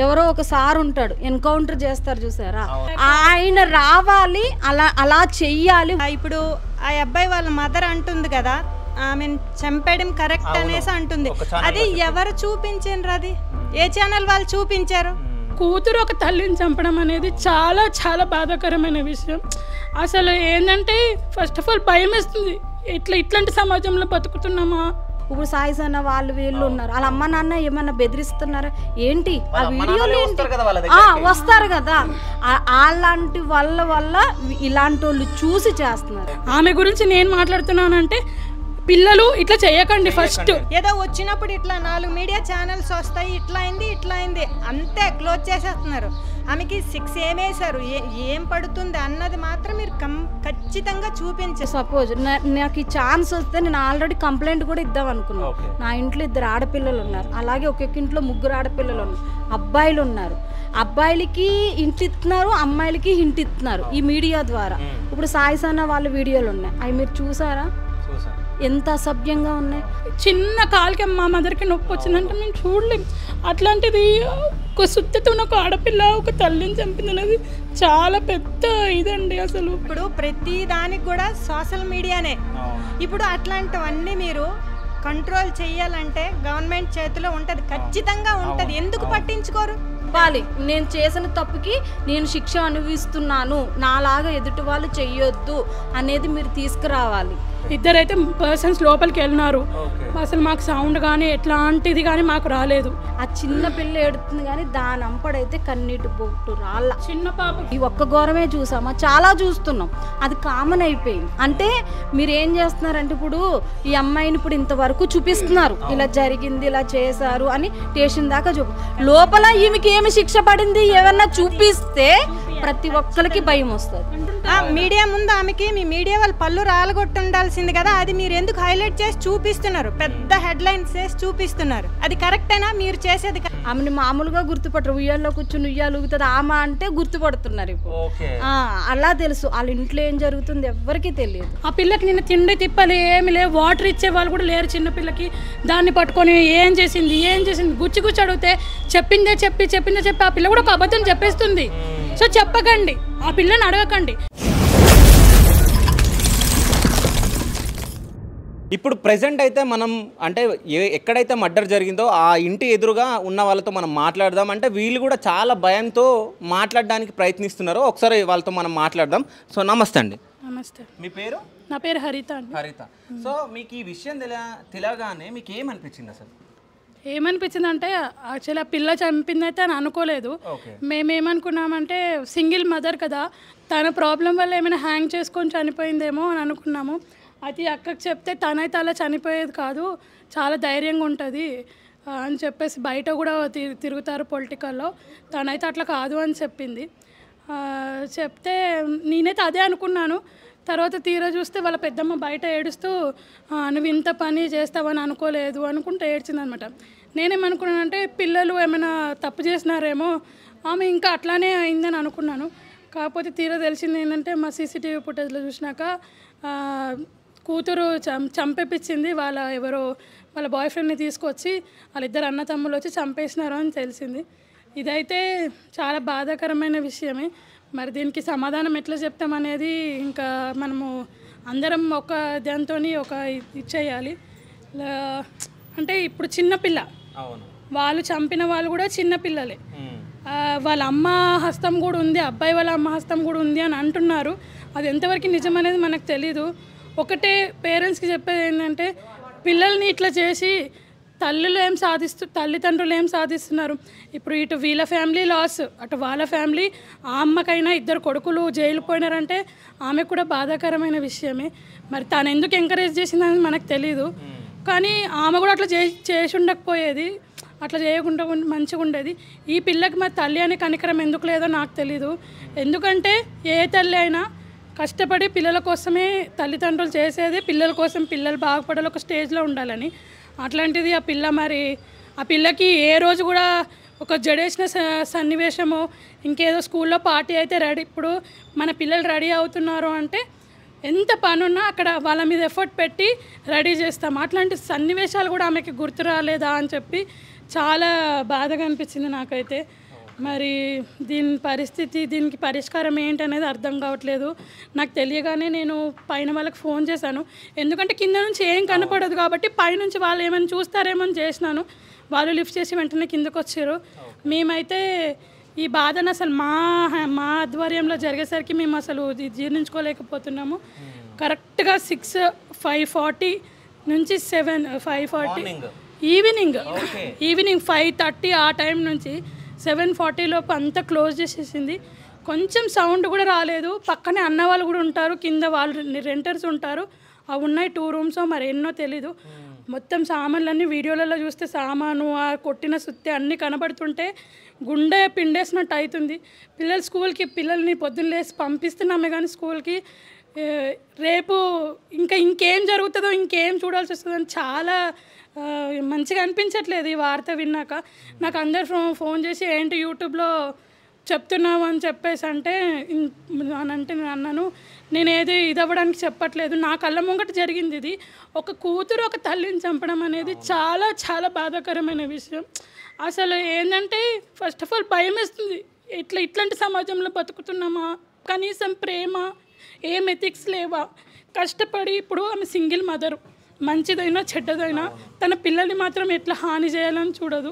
ఎవరో ఒక సార్ ఉంటాడు ఎన్కౌంటర్ చేస్తారు చూసారా, ఆయన రావాలి, అలా చెయ్యాలి. ఇప్పుడు ఆ అబ్బాయి వాళ్ళ మదర్ అంటుంది కదా, ఆమె చంపేయడం కరెక్ట్ అనేసి అంటుంది. అది ఎవరు చూపించారు? అది ఏ ఛానల్ వాళ్ళు చూపించారు? కూతురు ఒక తల్లిని చంపడం అనేది చాలా చాలా బాధాకరమైన విషయం. అసలు ఏంటంటే ఫస్ట్ ఆఫ్ ఆల్ భయం వేస్తుంది, ఇట్లాంటి సమాజంలో బతుకుతున్నామా. ఇప్పుడు సాయి సన్న వాళ్ళు వీళ్ళు ఉన్నారు, వాళ్ళ అమ్మ నాన్న ఏమన్నా బెదిరిస్తున్నారా ఏంటి? ఆ వీడియోలు ఏంటి? వస్తారు కదా, అలాంటి వల్ల ఇలాంటి వాళ్ళు చూసి చేస్తున్నారు. ఆమె గురించి నేను మాట్లాడుతున్నానంటే పిల్లలు ఇట్లా చేయకండి. ఫస్ట్ ఏదో వచ్చినప్పుడు ఇట్లా 4 మీడియా ఛానల్స్ వస్తాయి, ఇట్లా అయింది అంతే క్లోజ్ చేసేస్తున్నారు. ఆమెకి 6 ఏమేశారు, ఏం పడుతుంది అన్నది మాత్రం మీరు ఖచ్చితంగా చూపించే. సపోజ్ నాకు ఈ ఛాన్స్ వస్తే నేను ఆల్రెడీ కంప్లైంట్ కూడా ఇద్దాం అనుకున్నాను. నా ఇంట్లో 2 ఆడపిల్లలు ఉన్నారు, అలాగే ఒక్కొక్క ఇంట్లో 3 ఆడపిల్లలు ఉన్నారు, అబ్బాయిలు ఉన్నారు. అబ్బాయిలకి ఇంటి ఇస్తున్నారు, అమ్మాయిలకి ఇంటి ఇస్తున్నారు ఈ మీడియా ద్వారా. ఇప్పుడు సాయి సన్న వాళ్ళ వీడియోలు ఉన్నాయి, అవి మీరు చూసారా? ఎంత అసభ్యంగా ఉన్నాయి. చిన్న కాలుకి మా మదర్కి నొప్పి వచ్చిందంటే మేము చూడలేము. అట్లాంటిది ఒక సుత్తతో ఒక ఆడపిల్ల ఒక తల్లిని చంపింది అనేది చాలా పెద్ద ఇదండి. అసలు ఇప్పుడు ప్రతి దానికి కూడా సోషల్ మీడియానే. ఇప్పుడు అట్లాంటివన్నీ మీరు కంట్రోల్ చేయాలంటే గవర్నమెంట్ చేతిలో ఉంటుంది, ఖచ్చితంగా ఉంటుంది. ఎందుకు పట్టించుకోరు? నేను చేసిన తప్పుకి నేను శిక్ష అనుభవిస్తున్నాను, నాలాగా ఎదుటి వాళ్ళు చెయ్యొద్దు అనేది మీరు తీసుకురావాలి. ఇద్దరైతే పర్సన్స్ లోపలికి వెళ్ళినారు, అసలు మాకు సౌండ్ కానీ ఎట్లాంటిది కానీ మాకు రాలేదు. ఆ చిన్న పిల్ల ఎడుతుంది కానీ దాని అంపడైతే కన్నీటి బొట్టు రాళ్ళ. చిన్న పాప ఈ ఒక్క ఘోరమే చూసామా? చాలా చూస్తున్నాం, అది కామన్ అయిపోయింది. అంటే మీరు ఏం చేస్తున్నారంటే ఇప్పుడు ఈ అమ్మాయిని ఇప్పుడు ఇంతవరకు చూపిస్తున్నారు, ఇలా జరిగింది ఇలా చేశారు అని స్టేషన్ దాకా లోపల ఈమెకి ఏమి శిక్ష పడింది ఏమన్నా చూపిస్తే ప్రతి ఒక్కరికి భయం వస్తుంది. మీడియా ముందు ఆమెకి మీ మీడియా వాళ్ళు పళ్ళు రాలగొట్టి ఉండాల్సింది కదా, అది మీరు ఎందుకు హైలైట్ చేసి చూపిస్తున్నారు? పెద్ద హెడ్లైన్స్ చేసి చూపిస్తున్నారు, అది కరెక్టేనా మీరు చేసేది? ఆమెని మామూలుగా గుర్తుపట్టరు, ఉయ్యాల్లో కూర్చుని ఉయ్యాలు ఊగుతుంది ఆమె అంటే గుర్తుపడుతున్నారు ఇప్పుడు. అలా తెలుసు, వాళ్ళ ఇంట్లో ఏం జరుగుతుంది ఎవరికి తెలియదు. ఆ పిల్లకి నిన్న తిండి తిప్పలు ఏమి లేవు, వాటర్ ఇచ్చే వాళ్ళు కూడా లేరు. చిన్న పిల్లకి దాన్ని పట్టుకొని ఏం చేసింది గుచ్చి అడిగితే చెప్పిందే చెప్పి ఆ పిల్ల కూడా ఒక అబద్ధం చెప్పేస్తుంది. సో చెప్పకండి, ఆ పిల్లని అడగకండి. ఇప్పుడు ప్రెజెంట్ అయితే మనం అంటే ఎక్కడైతే మర్డర్ జరిగిందో ఆ ఇంటి ఎదురుగా ఉన్న వాళ్ళతో మనం మాట్లాడదాం. అంటే వీళ్ళు కూడా చాలా భయంతో మాట్లాడడానికి ప్రయత్నిస్తున్నారు. ఒకసారి వాళ్ళతో మనం మాట్లాడదాం. సో నమస్తే అండి. నమస్తే. మీ పేరు? నా పేరు హరిత అండి. హరిత. సో మీకు ఈ విషయం తెలియగానే మీకు ఏమనిపించింది? అసలు ఏమనిపించింది అంటే యాక్చువల్లీ ఆ పిల్ల చంపింది అయితే అని అనుకోలేదు. మేమేమనుకున్నామంటే సింగిల్ మదర్ కదా, తన ప్రాబ్లం వల్ల ఏమైనా హ్యాంగ్ చేసుకొని చనిపోయిందేమో అని అనుకున్నాము. అది అక్కకి చెప్తే తనైతే అలా చనిపోయేది కాదు, చాలా ధైర్యంగా ఉంటుంది అని చెప్పేసి బయట కూడా తిరుగుతారు పొలిటికల్లో, తనైతే అట్లా కాదు అని చెప్పింది. చెప్తే నేనైతే అదే అనుకున్నాను. తర్వాత తీరా చూస్తే వాళ్ళ పెద్దమ్మ బయట ఏడుస్తూ నువ్వు ఇంత పని చేస్తావని అనుకోలేదు అనుకుంటూ ఏడ్చిందనమాట. నేనేమనుకున్నానంటే పిల్లలు ఏమైనా తప్పు చేసినారేమో, ఆమె ఇంకా అట్లానే అయిందని అనుకున్నాను. కాకపోతే తీరా తెలిసింది ఏంటంటే మా సీసీటీవీ ఫుటేజ్లో చూసినాక కూతురు చంపేపించింది, వాళ్ళ బాయ్ ఫ్రెండ్ని తీసుకొచ్చి వాళ్ళిద్దరు అన్నతమ్ములు వచ్చి చంపేసినారు అని తెలిసింది. ఇదైతే చాలా బాధాకరమైన విషయమే. మరి దీనికి సమాధానం ఎట్లా చెప్తామనేది ఇంకా మనము అందరం ఒక దాంతో ఒక ఇచ్చేయాలి. అంటే ఇప్పుడు చిన్నపిల్ల, వాళ్ళు చంపిన వాళ్ళు కూడా చిన్నపిల్లలే, వాళ్ళ అమ్మ హస్తం కూడా ఉంది, అబ్బాయి వాళ్ళ అమ్మ హస్తం కూడా ఉంది అని అంటున్నారు. అది ఎంతవరకు నిజం అనేది మనకు తెలీదు. ఒకటే పేరెంట్స్కి చెప్పేది ఏంటంటే పిల్లల్ని ఇట్లా చేసి తల్లిదండ్రులు ఏం సాధిస్తున్నారు? ఇప్పుడు ఇటు వీళ్ళ ఫ్యామిలీ లాస్, అటు వాళ్ళ ఫ్యామిలీ, ఆ అమ్మకైనా 2 కొడుకులు జైలు పోయినారంటే ఆమె కూడా బాధాకరమైన విషయమే. మరి తను ఎందుకు ఎంకరేజ్ చేసిందని మనకు తెలీదు, కానీ ఆమె కూడా అట్లా చేసి ఉండకపోయేది, అట్లా చేయకుండా మంచిగా ఉండేది. ఈ పిల్లకి మరి తల్లి అనే కనికరం ఎందుకు లేదో నాకు తెలీదు. ఎందుకంటే ఏ తల్లి అయినా కష్టపడి పిల్లల కోసమే తల్లిదండ్రులు చేసేది, పిల్లల కోసం పిల్లలు బాగుపడాలి, ఒక స్టేజ్లో ఉండాలని. అట్లాంటిది ఆ పిల్లకి ఏ రోజు కూడా ఒక జడేసిన సన్నివేశము, ఇంకేదో స్కూల్లో పార్టీ అయితే ఇప్పుడు మన పిల్లలు రెడీ అవుతున్నారు అంటే ఎంత పనున్నా అక్కడ వాళ్ళ మీద ఎఫర్ట్ పెట్టి రెడీ చేస్తాం. అట్లాంటి సన్నివేశాలు కూడా ఆమెకి గుర్తు రాలేదా అని చెప్పి చాలా బాధగా అనిపించింది నాకైతే. మరి దీనికి పరిష్కారం ఏంటనేది అర్థం కావట్లేదు. నాకు తెలియగానే నేను పైన వాళ్ళకి ఫోన్ చేశాను. ఎందుకంటే కింద నుంచి ఏం కనపడదు కాబట్టి పైనుంచి వాళ్ళు ఏమైనా చూస్తారేమో అని చేసినాను. వాళ్ళు లిఫ్ట్ చేసి వెంటనే కిందకు వచ్చారు. మేమైతే ఈ బాధను అసలు మా ఆధ్వర్యంలో జరిగేసరికి మేము అసలు జీర్ణించుకోలేకపోతున్నాము. కరెక్ట్గా 5:40 నుంచి 5:40 ఈవినింగ్ 5:30 ఆ టైం నుంచి 7:40 లోపు అంతా క్లోజ్ చేసేసింది. కొంచెం సౌండ్ కూడా రాలేదు. పక్కనే అన్న వాళ్ళు కూడా ఉంటారు, కింద వాళ్ళు రెంటర్స్ ఉంటారు. అవి ఉన్నాయి 2 రూమ్స్ మరి ఎన్నో తెలీదు. మొత్తం సామాన్లన్నీ వీడియోలలో చూస్తే సామాను ఆ కొట్టిన సుత్తి అన్నీ కనబడుతుంటే గుండె పిండేసినట్టు అవుతుంది. పిల్లల్ని పొద్దున్న లేసి పంపిస్తున్నామే కానీ స్కూల్కి రేపు ఇంకేం జరుగుతుందో ఇంకేం చూడాల్సి వస్తుందని చాలా మంచిగా అనిపించట్లేదు ఈ వార్త విన్నాక. నాకు అందరు ఫోన్ చేసి ఏంటి యూట్యూబ్లో చెప్తున్నావు అని చెప్పేసి అంటే నేను అన్నాను, నేను ఏది ఇదవ్వడానికి చెప్పట్లేదు, నా కళ్ళ ముంగట జరిగింది ఇది. ఒక కూతురు ఒక తల్లిని చంపడం అనేది చాలా చాలా బాధాకరమైన విషయం. అసలు ఏంటంటే ఫస్ట్ ఆఫ్ ఆల్ భయం వేస్తుంది. ఇట్లాంటి సమాజంలో బతుకుతున్నామా? కనీసం ప్రేమ ఏం ఎథిక్స్ లేవా? కష్టపడి ఇప్పుడు ఆమె సింగిల్ మదరు, మంచిదైనా చెడ్డదైనా తన పిల్లల్ని మాత్రం ఎట్లా హాని చేయాలని చూడదు.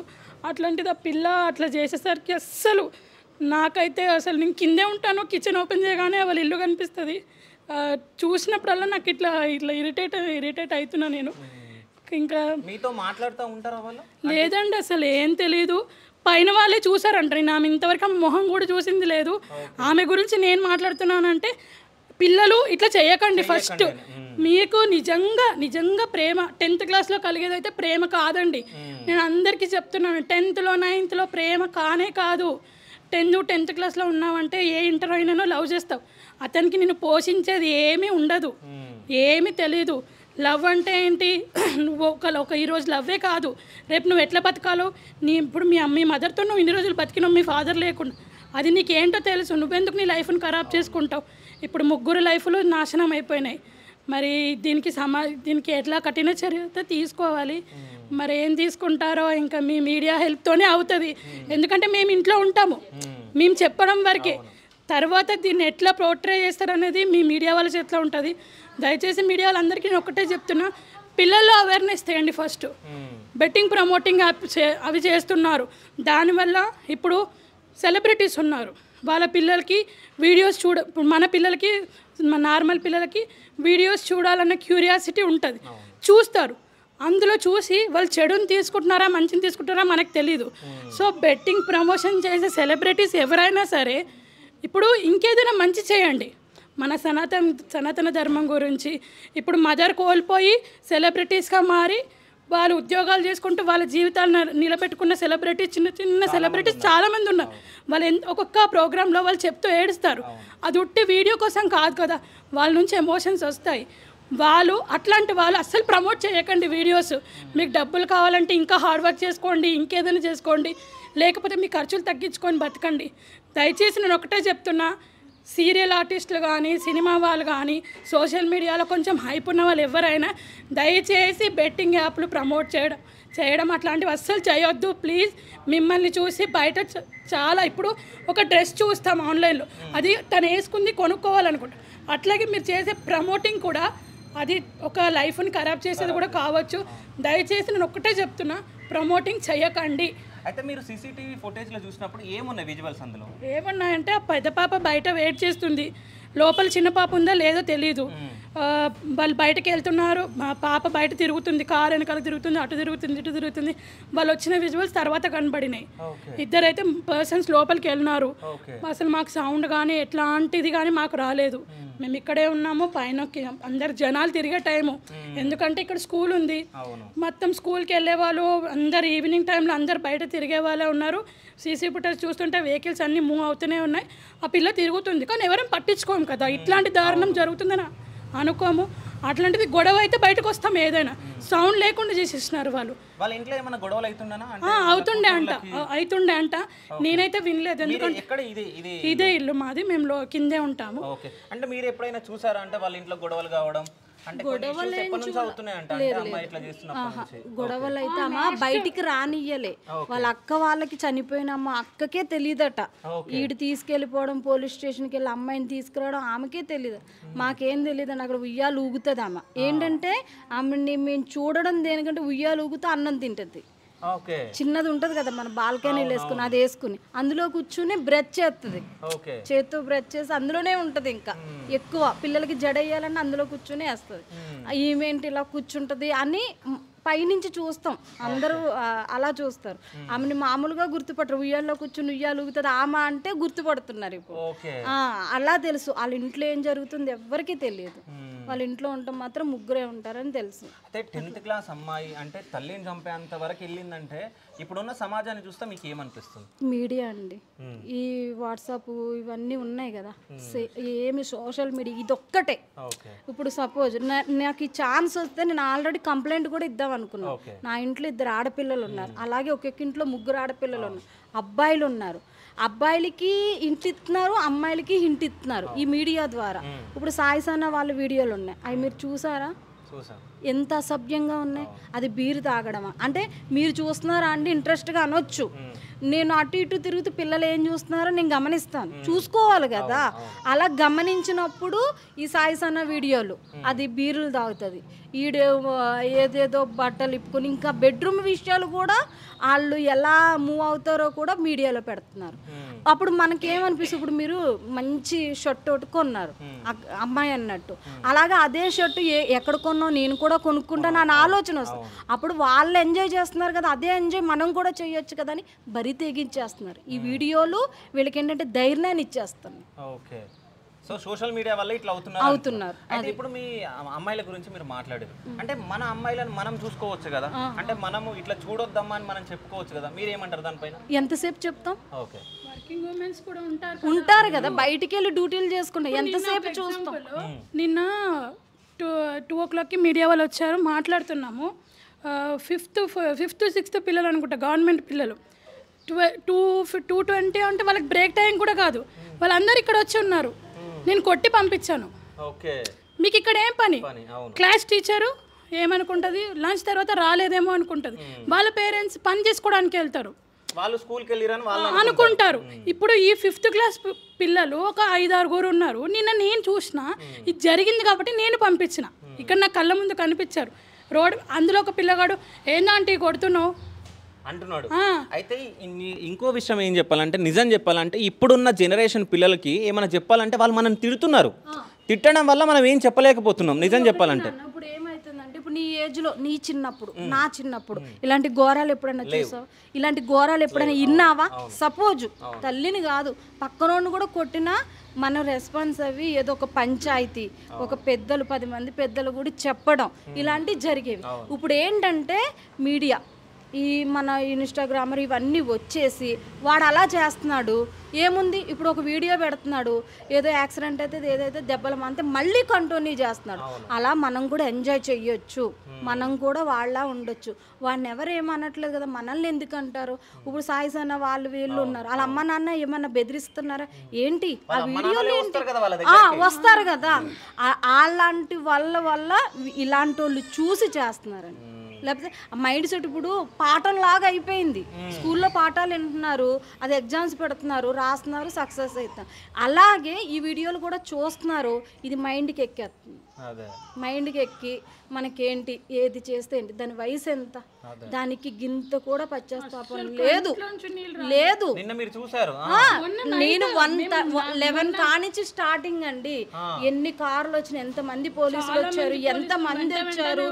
అట్లాంటిది ఆ పిల్ల అట్లా చేసేసరికి అస్సలు నాకైతే అసలు నేను కిందే ఉంటాను, కిచెన్ ఓపెన్ చేయగానే వాళ్ళ ఇల్లు కనిపిస్తుంది. చూసినప్పుడల్లా నాకు ఇట్లా ఇరిటేట్ అవుతున్నా నేను. ఇంకా మీతో మాట్లాడుతూ ఉంటారా వాళ్ళు? లేదండి, అసలు ఏం తెలీదు. పైన వాళ్ళే చూసారంటారు. ఆమె ఇంతవరకు ఆమె మొహం కూడా చూసింది లేదు. ఆమె గురించి నేను మాట్లాడుతున్నానంటే పిల్లలు ఇట్లా చేయకండి. ఫస్ట్ మీకు నిజంగా ప్రేమ 10th క్లాస్లో కలిగేదైతే ప్రేమ కాదండి. నేను అందరికీ చెప్తున్నాను, 10th-లో 9th-లో ప్రేమ కాదు. 10th క్లాస్లో ఉన్నావంటే ఏ ఇంటర్ అయినానో లవ్ చేస్తావు. అతనికి నిన్ను పోషించేది ఏమీ ఉండదు, ఏమీ తెలీదు. లవ్ అంటే ఏంటి? నువ్వు ఒక ఈరోజు లవ్వే కాదు, రేపు నువ్వు ఎట్లా బతకాలో ఇప్పుడు మీ మదర్తో నువ్వు ఇన్ని రోజులు బతికినావు, మీ ఫాదర్ లేకుండా, అది నీకేంటో తెలుసు. నువ్వెందుకు నీ లైఫ్ని ఖరాబ్ చేసుకుంటావు? ఇప్పుడు 3 లైఫ్లు నాశనం అయిపోయినాయి. మరి దీనికి ఎట్లా కఠిన చర్య తీసుకోవాలి. మరి ఏం తీసుకుంటారో ఇంకా మీ మీడియా హెల్ప్తోనే అవుతుంది. ఎందుకంటే మేము ఇంట్లో ఉంటాము, మేము చెప్పడం వరకే. తర్వాత దీన్ని ఎట్లా పోర్ట్రే చేస్తారనేది మీ మీడియా వాళ్ళ చేతిలో ఉంటుంది. దయచేసి మీడియా వాళ్ళందరికీ నేను ఒకటే చెప్తున్నా, పిల్లల్లో అవేర్నెస్ చేయండి. ఫస్ట్ బెట్టింగ్ ప్రమోటింగ్ అవి చేస్తున్నారు. దానివల్ల ఇప్పుడు సెలబ్రిటీస్ ఉన్నారు, వాళ్ళ పిల్లలకి వీడియోస్ మన పిల్లలకి నార్మల్ పిల్లలకి వీడియోస్ చూడాలన్న క్యూరియాసిటీ ఉంటుంది, చూస్తారు. అందులో చూసి వాళ్ళు చెడుని తీసుకుంటున్నారా మంచిని తీసుకుంటున్నారా మనకు తెలీదు. సో బెట్టింగ్ ప్రమోషన్ చేసే సెలబ్రిటీస్ ఎవరైనా సరే ఇప్పుడు ఇంకేదైనా మంచి చేయండి. మన సనాతన ధర్మం గురించి ఇప్పుడు మదర్ కోల్పోయి సెలబ్రిటీస్గా మారి వాళ్ళు ఉద్యోగాలు చేసుకుంటూ వాళ్ళ జీవితాలను నిలబెట్టుకున్న సెలబ్రిటీస్, చిన్న సెలబ్రిటీస్ చాలామంది ఉన్నారు. వాళ్ళు ఒక్కొక్క ప్రోగ్రాంలో వాళ్ళు చెప్తూ ఏడుస్తారు. అది ఉట్టి వీడియో కోసం కాదు కదా, వాళ్ళ నుంచి ఎమోషన్స్ వస్తాయి. అట్లాంటి వాళ్ళు అస్సలు ప్రమోట్ చేయకండి వీడియోస్. మీకు డబ్బులు కావాలంటే ఇంకా హార్డ్ వర్క్ చేసుకోండి, ఇంకేదైనా చేసుకోండి, లేకపోతే మీ ఖర్చులు తగ్గించుకొని బతకండి. దయచేసి నేను ఒకటే చెప్తున్నా, సీరియల్ ఆర్టిస్టులు కానీ సినిమా వాళ్ళు కానీ సోషల్ మీడియాలో కొంచెం హైప్ ఉన్న వాళ్ళు ఎవరైనా దయచేసి బెట్టింగ్ యాప్లు ప్రమోట్ చేయడం అట్లాంటివి అస్సలు చేయొద్దు ప్లీజ్. మిమ్మల్ని చూసి బయట చాలా ఇప్పుడు ఒక డ్రెస్ చూస్తాం ఆన్లైన్లో, అది తను వేసుకుంది కొనుక్కోవాలనుకుంటా. అట్లాగే మీరు చేసే ప్రమోటింగ్ కూడా అది ఒక లైఫ్ని ఖరాబ్ చేసేది కూడా కావచ్చు. దయచేసి నేను ఒక్కటే చెప్తున్నా, ప్రమోటింగ్ చేయకండి. అయితే మీరు సీసీటీవీ ఫుటేజ్లో చూసినప్పుడు ఏమున్నాయి విజువల్స్? అందులో ఏమున్నాయంటే ఆ పెద్ద పాప బయట వెయిట్ చేస్తుంది, లోపల చిన్న పాప ఉందా లేదో తెలీదు. వాళ్ళు బయటకు వెళ్తున్నారు, మా పాప బయట తిరుగుతుంది, కారు వెనకాల తిరుగుతుంది, అటు తిరుగుతుంది ఇటు తిరుగుతుంది. వాళ్ళు వచ్చిన విజువల్స్ తర్వాత కనబడినాయి. ఇద్దరైతే పర్సన్స్ లోపలికి వెళ్ళినారు. అసలు మాకు సౌండ్ కానీ ఎట్లాంటిది కానీ మాకు రాలేదు. మేము ఇక్కడే ఉన్నాము, పైన అందరు జనాలు తిరిగే టైము, ఎందుకంటే ఇక్కడ స్కూల్ ఉంది. మొత్తం స్కూల్కి వెళ్ళే వాళ్ళు అందరు ఈవినింగ్ టైంలో అందరు బయట తిరిగే వాళ్ళే ఉన్నారు. సీసీ ఫుటేజ్ చూస్తుంటే వెహికల్స్ అన్నీ మూవ్ అవుతూనే ఉన్నాయి. ఆ పిల్ల తిరుగుతుంది కానీ ఎవరైనా పట్టించుకోము కదా, ఇట్లాంటి దారుణం జరుగుతుందని అనుకోము. అట్లాంటిది గొడవ అయితే బయటకు వస్తాం, ఏదైనా సౌండ్ లేకుండా చేసేసినారు వాళ్ళు. వాళ్ళ ఇంట్లో ఏమైనా గొడవలు అవుతుండే అంట నేనైతే వినలేదు, ఎందుకంటే ఇదే ఇల్లు మాది, మేము కిందే ఉంటాము. అంటే మీరు ఎప్పుడైనా చూసారా అంటే వాళ్ళ ఇంట్లో గొడవలు కావడం? గొడవలు అయితే అమ్మ బయటికి రానియ్యలే. వాళ్ళ అక్క వాళ్ళకి చనిపోయిన అమ్మ అక్కకే తెలియదట. ఈడు తీసుకెళ్ళిపోవడం, పోలీస్ స్టేషన్కి వెళ్ళి అమ్మాయిని తీసుకురావడం ఆమెకే తెలియదు. మాకేం తెలియదు అని అక్కడ ఉయ్యాలు ఊగుతుంది అమ్మ. ఏంటంటే ఆమెని మేము చూడడం దేనికంటే ఉయ్యాలు ఊగుతూ అన్నం తింటుంది. చిన్నది ఉంటది కదా మన బాల్కనీలు వేసుకుని, అది వేసుకుని అందులో కూర్చుని బ్రష్ చేస్తుంది. చేత్తో బ్రష్ చేసి అందులోనే ఉంటది. ఇంకా ఎక్కువ పిల్లలకి జడేయాలని అందులో కూర్చుని వేస్తుంది. ఈమెంటి ఇలా కూర్చుంటది అని పైనుంచి చూస్తాం, అందరూ అలా చూస్తారు. ఆమెని మామూలుగా గుర్తుపట్టరు. ఉయ్యాల్లో కూర్చుని ఉయ్యాలు ఊగుతుంది ఆమె అంటే గుర్తుపడుతున్నారు ఇప్పుడు. అలా తెలుసు. వాళ్ళ ఇంట్లో ఏం జరుగుతుంది ఎవరికి తెలియదు. వాళ్ళ ఇంట్లో ఉండటం మాత్రం ముగ్గురే ఉంటారని తెలుసు. అయితే 10th క్లాస్ అమ్మాయి అంటే తల్లిని చంపేంత వరకు వెళ్ళిందంటే ఇప్పుడున్న సమాజాన్ని చూస్తే మీకు ఏమనిపిస్తుంది? మీడియా అండి, ఈ వాట్సాప్ ఇవన్నీ ఉన్నాయి కదా, ఏమి సోషల్ మీడియా ఇదొక్కటే. ఇప్పుడు సపోజ్ నాకు ఈ ఛాన్స్ వస్తే నేను ఆల్రెడీ కంప్లైంట్ కూడా ఇద్దాం అనుకున్నాను. నా ఇంట్లో 2 ఆడపిల్లలు ఉన్నారు, అలాగే ఒక్కొక్క ఇంట్లో 3 ఆడపిల్లలు ఉన్నారు, అబ్బాయిలు ఉన్నారు. అబ్బాయిలకి ఇంటి ఇస్తున్నారు, అమ్మాయిలకి ఇంటి ఇస్తున్నారు ఈ మీడియా ద్వారా. ఇప్పుడు సాయిసానా వాళ్ళ వీడియోలు ఉన్నాయి, అవి మీరు చూసారా? ఎంత అసభ్యంగా ఉన్నాయి. అది బీరు తాగడమా అంటే మీరు చూస్తున్నారా అండి? ఇంట్రెస్ట్గా అనొచ్చు. నేను అటు ఇటు తిరుగుతూ పిల్లలు ఏం చూస్తున్నారో నేను గమనిస్తాను, చూసుకోవాలి కదా. అలా గమనించినప్పుడు ఈ సాయిసన్న వీడియోలు అది బీరులు తాగుతుంది, ఈడు ఏదేదో బట్టలు ఇప్పుకొని, ఇంకా బెడ్రూమ్ విషయాలు కూడా వాళ్ళు ఎలా మూవ్ అవుతారో కూడా మీడియాలో పెడుతున్నారు. అప్పుడు మనకేమనిపిస్తుంది, ఇప్పుడు మీరు మంచి షర్ట్ ఒకటి కొన్నారు అమ్మాయి అన్నట్టు, అలాగే అదే షర్టు ఎక్కడ కొన్నావు నేను కూడా కొనుక్కుంటాను అని ఆలోచన వస్తుంది. అప్పుడు వాళ్ళు ఎంజాయ్ చేస్తున్నారు కదా, అదే ఎంజాయ్ మనం కూడా చేయొచ్చు కదా అని బరి తెగించేస్తున్నారు. ఈ వీడియోలు వీళ్ళకి ఏంటంటే ధైర్యాన్ని ఇచ్చేస్తున్నాయి. సో సోషల్ మీడియా వల్ల ఇట్లా అవుతున్నారు. అయితే ఇప్పుడు మీ అమ్మాయిల గురించి మీరు మాట్లాడారు అంటే మన అమ్మాయిలను మనం చూసుకోవచ్చు కదా, అంటే మనము ఇట్లా చూడొద్దమ్మా అని మనం చెప్పుకోవచ్చు కదా, మీరేమంటారు దానిపైన? ఎంతసేపు చెప్తాం? వర్కింగ్ ఉమెన్స్ కూడా ఉంటారు కదా, బయటికి వెళ్ళి డ్యూటీలు చేసుకుంటారు, ఎంతసేపు చూస్తాం. నిన్న 2 o'clockకి మీడియా వాళ్ళు వచ్చారు, మాట్లాడుతున్నాము. 5th 6th పిల్లలు అనుకుంటా, గవర్నమెంట్ పిల్లలు. 2:20 అంటే వాళ్ళకి బ్రేక్ టైం కూడా కాదు, వాళ్ళందరూ ఇక్కడ వచ్చి ఉన్నారు. నేను కొట్టి పంపించాను. మీకు ఇక్కడ ఏం పని? క్లాస్ టీచరు ఏమనుకుంటుంది, లంచ్ తర్వాత రాలేదేమో అనుకుంటుంది. వాళ్ళ పేరెంట్స్ పని చేసుకోవడానికి వెళ్తారు, వాళ్ళు స్కూల్కి వెళ్ళిరని వాళ్ళు అనుకుంటారు. ఇప్పుడు ఈ 5th క్లాస్ పిల్లలు ఒక 5-6 ఉన్నారు. నిన్న నేను చూసిన, ఇది జరిగింది కాబట్టి నేను పంపించిన. ఇక్కడ నా కళ్ళ ముందు కనిపించారు రోడ్. అందులో ఒక పిల్లగాడు ఏందంటే కొడుతున్నావు అంటున్నాడు. అయితే ఇంకో విషయం ఏం చెప్పాలంటే, నిజం చెప్పాలంటే ఇప్పుడున్న జనరేషన్ పిల్లలకి ఏమైనా చెప్పాలంటే వాళ్ళు మనం తిడుతున్నారు. తిట్టడం వల్ల మనం ఏం చెప్పలేకపోతున్నాం నిజం చెప్పాలంటే. ఇప్పుడు ఏమైతుందంటే, ఇప్పుడు నీ ఏజ్లో, నీ చిన్నప్పుడు, నా చిన్నప్పుడు ఇలాంటి ఘోరాలు ఎప్పుడైనా చూసావు? ఇలాంటి ఘోరాలు ఎప్పుడైనా విన్నావా? సపోజ్ తల్లిని కాదు పక్కనోడిని కూడా కొట్టినా మన రెస్పాన్స్ అవి ఏదో ఒక పంచాయతీ, ఒక పెద్దలు 10 మంది పెద్దలు కూడా చెప్పడం ఇలాంటివి జరిగేవి. ఇప్పుడు ఏంటంటే మీడియా, ఈ మన ఇన్స్టాగ్రామర్ ఇవన్నీ వచ్చేసి వాడు అలా చేస్తున్నాడు. ఏముంది, ఇప్పుడు ఒక వీడియో పెడుతున్నాడు, ఏదో యాక్సిడెంట్ అయితే ఏదైతే దెబ్బలు అంతే మళ్ళీ కంటిన్యూ చేస్తున్నాడు. అలా మనం కూడా ఎంజాయ్ చెయ్యొచ్చు, మనం కూడా వాళ్ళ ఉండొచ్చు. వాడిని ఎవరు ఏమనట్లేదు కదా, మనల్ని ఎందుకు అంటారు? ఇప్పుడు సాయిసన్న వాళ్ళు వీళ్ళు ఉన్నారు, వాళ్ళ అమ్మ నాన్న ఏమన్నా బెదిరిస్తున్నారా ఏంటి? ఆ వీడియోలు ఏంటి? వస్తారు కదా, అలాంటి వల్ల ఇలాంటి వాళ్ళు చూసి చేస్తున్నారని. లేకపోతే మైండ్ సెట్ ఇప్పుడు పాఠంలాగా అయిపోయింది. స్కూల్లో పాఠాలు వింటున్నారు, అది ఎగ్జామ్స్ పెడుతున్నారు, రాస్తున్నారు, సక్సెస్ అవుతారు. అలాగే ఈ వీడియోలు కూడా చూస్తున్నారు, ఇది మైండ్కి ఎక్కేస్తుంది. మైండ్కి ఎక్కి మనకేంటి, ఏది చేస్తే ఏంటి, దాని వయసు ఎంత, దానికి గింత కూడా పశ్చాత్తాపం లేదు. నేను 11 కానించి స్టార్టింగ్ అండి. ఎన్ని కార్లు వచ్చినాయి, ఎంత మంది పోలీసులు వచ్చారు, ఎంత మంది వచ్చారు,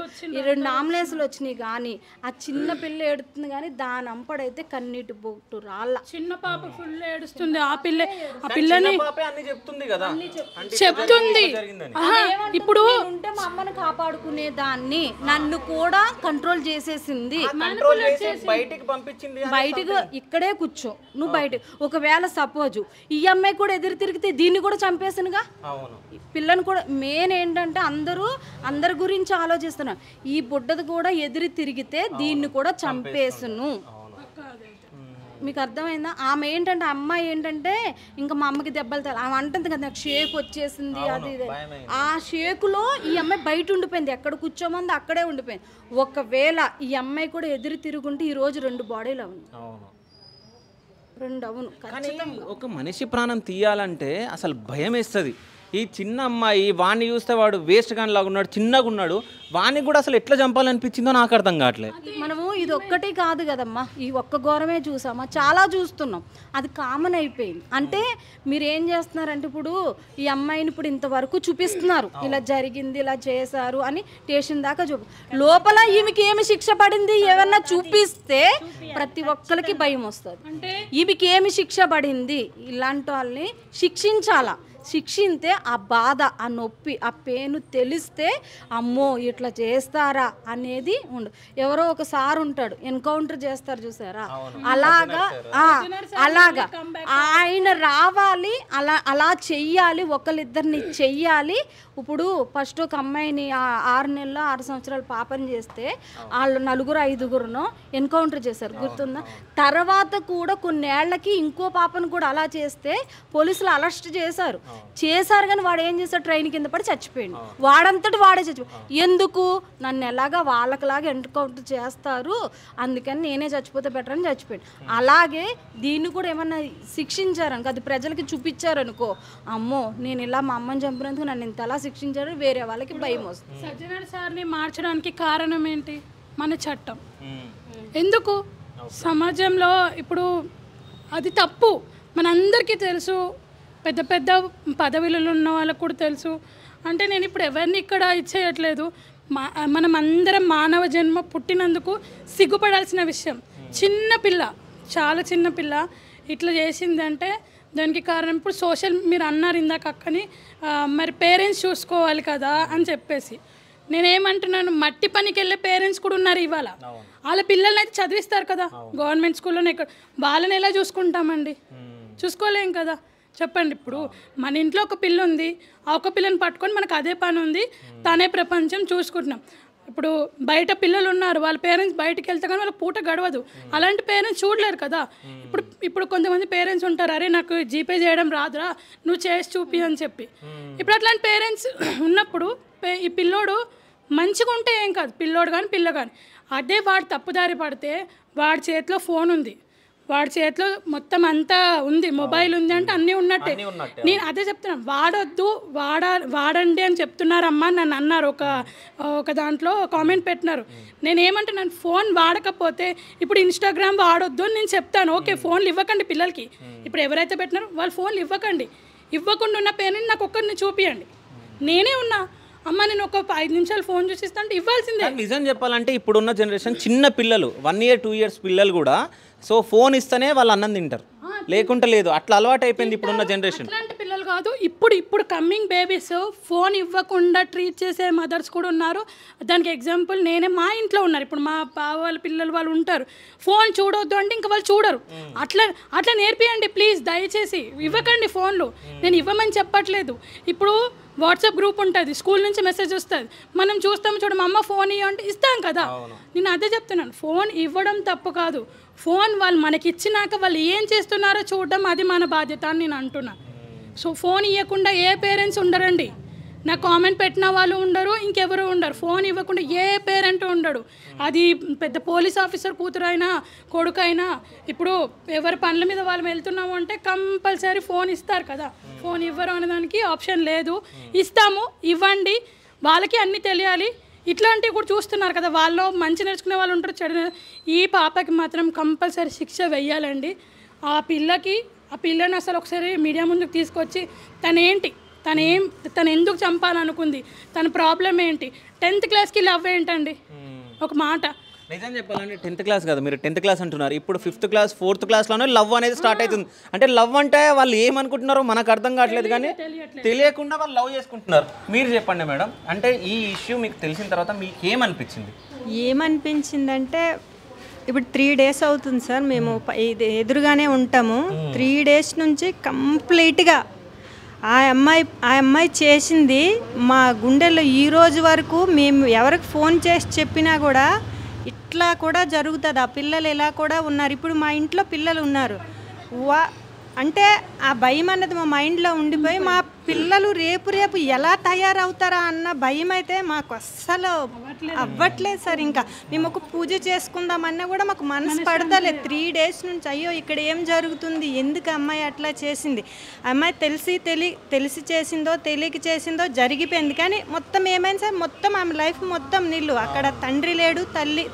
2 అంబులెన్స్లు వచ్చినాయి. కానీ ఆ చిన్న పిల్ల ఏడుతుంది, కానీ దాని అంపడైతే కన్నీటి బొట్టు రాళ్ళ. చిన్న పాప ఫుల్ ఏడుస్తుంది. ఆ పిల్లని చెప్తుంది. ఇప్పుడు ఉంటే మా అమ్మని కాపాడుకునే దాన్ని నన్ను కూడా కంట్రోల్ చేసేసింది. బయటకు ఇక్కడే కూర్చో నువ్వు, బయట ఒకవేళ సపోజ్ ఈ అమ్మాయి కూడా ఎదురు తిరిగితే దీన్ని కూడా చంపేసినగా. పిల్లని కూడా మెయిన్ ఏంటంటే అందరి గురించి ఆలోచిస్తున్నారు. ఈ బుడ్డది కూడా ఎదురు తిరిగితే దీన్ని కూడా చంపేసును. మీకు అర్థమైందా? ఆమె ఏంటంటే అమ్మాయి ఏంటంటే ఇంకా మా అమ్మకి దెబ్బలు తల ఆమె అంటుంది కదా నాకు షేక్ వచ్చేసింది అది ఇది. ఆ షేకులో ఈ అమ్మాయి బయట ఉండిపోయింది, ఎక్కడ కూర్చోమంది అక్కడే ఉండిపోయింది. ఒకవేళ ఈ అమ్మాయి కూడా ఎదురు తిరుగుంటే ఈ రోజు 2 బాడీలు అవును, 2 అవును. కానీ ఒక మనిషి ప్రాణం తీయాలంటే అసలు భయం వేస్తుంది. ఈ చిన్న అమ్మాయి వాడిని చూస్తే వాడు వేస్ట్ గాని లాగా ఉన్నాడు, చిన్నగా ఉన్నాడు, వాడిని కూడా అసలు ఎట్లా చంపాలనిపించిందో నాకు అర్థం కావట్లేదు. మనము ఇది ఒక్కటే కాదు కదమ్మా, ఈ ఒక్క ఘోరమే చూసామా, చాలా చూస్తున్నాం, అది కామన్ అయిపోయింది. అంటే మీరు ఏం చేస్తున్నారంటే ఇప్పుడు ఈ అమ్మాయిని ఇప్పుడు ఇంతవరకు చూపిస్తున్నారు, ఇలా జరిగింది ఇలా చేశారు అని స్టేషన్ దాకా లోపల ఈమెకి ఏమి శిక్ష పడింది ఏమన్నా చూపిస్తే ప్రతి ఒక్కరికి భయం వస్తుంది. ఈమెకి ఏమి శిక్ష పడింది, ఇలాంటి వాళ్ళని శిక్షించాలా, శిక్షింతే ఆ బాధ ఆ నొప్పి ఆ పెయిన్ తెలిస్తే అమ్మో ఇట్లా చేస్తారా అనేది ఉండదు. ఎవరో ఒకసారి ఉంటాడు ఎన్కౌంటర్ చేస్తారు చూసారా, అలాగా అలాగా ఆయన రావాలి, అలా చెయ్యాలి, ఒకళ్ళిద్దరిని చెయ్యాలి. ఇప్పుడు ఫస్ట్ ఒక అమ్మాయిని 6 నెలలు 6 సంవత్సరాల పాపని చేస్తే వాళ్ళు 4-5 ఎన్కౌంటర్ చేశారు గుర్తుందా. తర్వాత కూడా కొన్నేళ్లకి ఇంకో పాపను కూడా అలా చేస్తే పోలీసులు అరెస్ట్ చేశారు కానీ వాడు ఏం చేశాడు, ట్రైన్ కింద పడి చచ్చిపోయాడు. వాడంతటి వాడే చచ్చిపోయాడు. ఎందుకు, నన్ను ఎలాగా వాళ్ళకిలాగా ఎన్కౌంటర్ చేస్తారు అందుకని నేనే చచ్చిపోతే బెటర్ అని చచ్చిపోయాడు. అలాగే దీన్ని కూడా ఏమన్నా శిక్షించారనుకో, అది ప్రజలకి చూపించారనుకో, అమ్మో నేను ఇలా మా అమ్మని చంపినందుకు నన్ను ఇంతలా శిక్షించారు, వేరే వాళ్ళకి భయం వస్తుంది. సజ్జనర్ సార్ని మార్చడానికి కారణం ఏంటి, మన చట్టం. ఎందుకు సమాజంలో ఇప్పుడు అది తప్పు మనందరికీ తెలుసు, పెద్ద పెద్ద పదవులలో ఉన్న వాళ్ళకు కూడా తెలుసు. అంటే నేను ఇప్పుడు ఎవరిని ఇక్కడ ఇచ్చేయట్లేదు, మనం అందరం మానవ జన్మ పుట్టినందుకు సిగ్గుపడాల్సిన విషయం. చిన్నపిల్ల, చాలా చిన్నపిల్ల ఇట్లా చేసిందంటే దానికి కారణం ఇప్పుడు సోషల్, మీరు అన్నారు ఇందాక అక్కని, మరి పేరెంట్స్ చూసుకోవాలి కదా అని చెప్పేసి. నేనేమంటున్నాను, మట్టి పనికి వెళ్ళే పేరెంట్స్ కూడా ఉన్నారు ఇవాళ. వాళ్ళ పిల్లల్ని అయితే చదివిస్తారు కదా గవర్నమెంట్ స్కూల్లోనే, ఇక్కడ వాళ్ళని ఎలా చూసుకుంటామండి, చూసుకోలేం కదా చెప్పండి. ఇప్పుడు మన ఇంట్లో ఒక పిల్ల ఉంది, ఆ ఒక పిల్లని పట్టుకొని మనకు అదే పని ఉంది, తనే ప్రపంచం చూసుకుంటున్నాం. ఇప్పుడు బయట పిల్లలు ఉన్నారు, వాళ్ళ పేరెంట్స్ బయటకు వెళ్తే కానీ వాళ్ళ పూట గడవదు, అలాంటి పేరెంట్స్ చూడలేరు కదా. ఇప్పుడు కొంతమంది పేరెంట్స్ ఉంటారు, అరే నాకు జీపే చేయడం రాదురా నువ్వు చేసి చూపి అని చెప్పి. ఇప్పుడు అట్లాంటి పేరెంట్స్ ఉన్నప్పుడు ఈ పిల్లోడు మంచిగా ఉంటే ఏం కాదు, పిల్లోడు కానీ పిల్ల కానీ. అదే వాడు తప్పుదారి పడితే, వాడి చేతిలో ఫోన్ ఉంది, వాడి చేతిలో మొత్తం అంతా ఉంది, మొబైల్ ఉంది అంటే అన్నీ ఉన్నట్టే. నేను అదే చెప్తున్నాను, వాడొద్దు వాడండి అని చెప్తున్నారమ్మా నన్ను అన్నారు. ఒక దాంట్లో కామెంట్ పెట్టినారు. నేనేమంటున్నాను, ఫోన్ వాడకపోతే ఇప్పుడు ఇన్స్టాగ్రామ్ వాడొద్దు అని నేను చెప్తాను, ఓకే ఫోన్లు ఇవ్వకండి పిల్లలకి. ఇప్పుడు ఎవరైతే పెట్టినారో వాళ్ళు ఫోన్లు ఇవ్వకండి, ఇవ్వకుండా ఉన్న పేరెంట్ నాకు ఒక్కరిని చూపియండి. నేనే ఉన్నా, అమ్మ నేను ఒక 5 నిమిషాలు ఫోన్ చూసిస్తా అంటే ఇవ్వాల్సిందే. నిజం చెప్పాలంటే ఇప్పుడున్న జనరేషన్ చిన్న పిల్లలు 1 year 2 years పిల్లలు కూడా సో ఫోన్ ఇస్తేనే వాళ్ళు అన్నం తింటారు, లేకుంటే లేదు, అట్లా అలవాటు అయిపోయింది ఇప్పుడున్న జనరేషన్. అట్లాంటి పిల్లలు కాదు, ఇప్పుడు కమ్మింగ్ బేబీస్ ఫోన్ ఇవ్వకుండా ట్రీట్ చేసే మదర్స్ కూడా ఉన్నారు. దానికి ఎగ్జాంపుల్ నేనే, మా ఇంట్లో ఉన్నారు. ఇప్పుడు మా బావ వాళ్ళ పిల్లలు వాళ్ళు ఉంటారు, ఫోన్ చూడొద్దు అంటే ఇంకా వాళ్ళు చూడరు. అట్లా నేర్పియండి ప్లీజ్, దయచేసి ఇవ్వకండి ఫోన్లు. నేను ఇవ్వమని చెప్పట్లేదు. ఇప్పుడు వాట్సాప్ గ్రూప్ ఉంటుంది, స్కూల్ నుంచి మెసేజ్ వస్తుంది, మనం చూస్తాము చూడ, మా అమ్మ ఫోన్ ఇవ్వ అంటే ఇస్తాం కదా. నేను అదే చెప్తున్నాను, ఫోన్ ఇవ్వడం తప్పు కాదు, ఫోన్ వాళ్ళు మనకి ఇచ్చినాక వాళ్ళు ఏం చేస్తున్నారో చూడడం అది మన బాధ్యత అని నేను అంటున్నాను. సో ఫోన్ ఇవ్వకుండా ఏ పేరెంట్స్ ఉండరండి, నా కామెంట్ పెట్టిన వాళ్ళు ఉండరు, ఇంకెవరు ఉండరు. ఫోన్ ఇవ్వకుండా ఏ పేరెంట్ ఉండడు, అది పెద్ద పోలీస్ ఆఫీసర్ కూతురైనా కొడుకైనా. ఇప్పుడు ఎవరి పనుల మీద వాళ్ళు వెళ్తున్నాము అంటే కంపల్సరీ ఫోన్ ఇస్తారు కదా, ఫోన్ ఇవ్వరు అనేదానికి ఆప్షన్ లేదు. ఇస్తాము, ఇవ్వండి, వాళ్ళకి అన్నీ తెలియాలి. ఇట్లాంటివి కూడా చూస్తున్నారు కదా, వాళ్ళు మంచి నేర్చుకునే వాళ్ళు ఉంటారు, చెడు. ఈ పాపకి మాత్రం కంపల్సరీ శిక్ష వెయ్యాలండి. ఆ పిల్లని అసలు ఒకసారి మీడియా ముందుకు తీసుకొచ్చి తను ఎందుకు చంపాలనుకుంది, తన ప్రాబ్లం ఏంటి, 10th క్లాస్కి లవ్ ఏంటండి, ఒక మాట. నిజం చెప్పాలంటే 10th క్లాస్ కదా, మీరు 10th క్లాస్ అంటున్నారు, ఇప్పుడు 5th క్లాస్ 4th క్లాస్లోనే లవ్ అనేది స్టార్ట్ అవుతుంది. అంటే లవ్ అంటే వాళ్ళు ఏమనుకుంటున్నారో మనకు అర్థం కావట్లేదు, కానీ తెలియకుండా వాళ్ళు లవ్ చేసుకుంటున్నారు. మీరు చెప్పండి మేడం, అంటే ఈ ఇష్యూ మీకు తెలిసిన తర్వాత మీకు ఏమనిపించిందంటే ఇప్పుడు 3 days అవుతుంది సార్, మేము ఎదురుగానే ఉంటాము. 3 days నుంచి కంప్లీట్గా ఆ అమ్మాయి చేసింది మా గుండెల్లో ఈ రోజు వరకు మేము ఎవరికి ఫోన్ చేసి చెప్పినా కూడా ఇట్లా కూడా జరుగుతుంది, ఆ పిల్లలు ఇలా కూడా ఉన్నారు. ఇప్పుడు మా ఇంట్లో పిల్లలు ఉన్నారు, అంటే ఆ భయం అన్నది మా మైండ్లో ఉండిపోయి మా పిల్లలు రేపు ఎలా తయారవుతారా అన్న భయం అయితే మాకు అస్సలు అవ్వట్లేదు సార్. ఇంకా మేము ఒక పూజ చేసుకుందామన్నా కూడా మాకు మనసు పడతలేదు 3 days నుంచి. అయ్యో ఇక్కడ ఏం జరుగుతుంది, ఎందుకు అమ్మాయి అట్లా చేసింది, అమ్మాయి తెలిసి చేసిందో తెలియక చేసిందో జరిగిపోయింది. కానీ మొత్తం ఏమైంది సార్, మొత్తం ఆమె లైఫ్ మొత్తం నీళ్ళు. అక్కడ తండ్రి లేడు,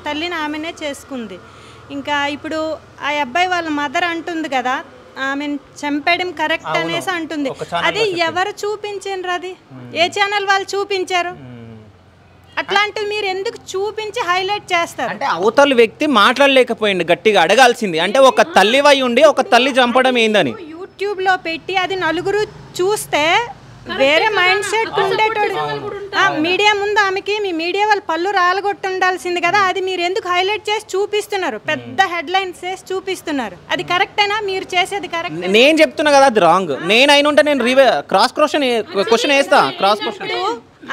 తల్లిని ఆమెనే చేసుకుంది. ఇంకా ఇప్పుడు ఆ అబ్బాయి వాళ్ళ మదర్ అంటుంది కదా ఆమెను చంపేయడం కరెక్ట్ అనేసి అంటుంది. అది ఎవరు చూపించారు, అది ఏ ఛానల్ వాళ్ళు చూపించారు? అట్లాంటివి మీరు ఎందుకు చూపించి హైలైట్ చేస్తారు? అంటే అవతల వ్యక్తి మాట్లాడలేకపోయింది, గట్టిగా అడగాల్సింది. అంటే ఒక తల్లి వై ఉండి ఒక తల్లి చంపడం ఏందని యూట్యూబ్లో పెట్టి అది నలుగురు చూస్తే వేరే మైండ్ సెట్ ఉండేటోడు. మీడియా ముందు ఆమెకి మీ మీడియా వాళ్ళు పళ్ళు రాలగొట్టి ఉండాల్సింది కదా, అది మీరు ఎందుకు హైలైట్ చేసి చూపిస్తున్నారు, పెద్ద హెడ్లైన్స్ చేసి చూపిస్తున్నారు? అది కరెక్టేనా మీరు చేసేది? కరెక్ట్ నేను చెప్తున్నా కదా, అది రాంగ్. నేను అయిన ఉంటే నేను క్రాస్ క్వశ్చన్ వేస్తా. క్రాస్ క్వశ్చన్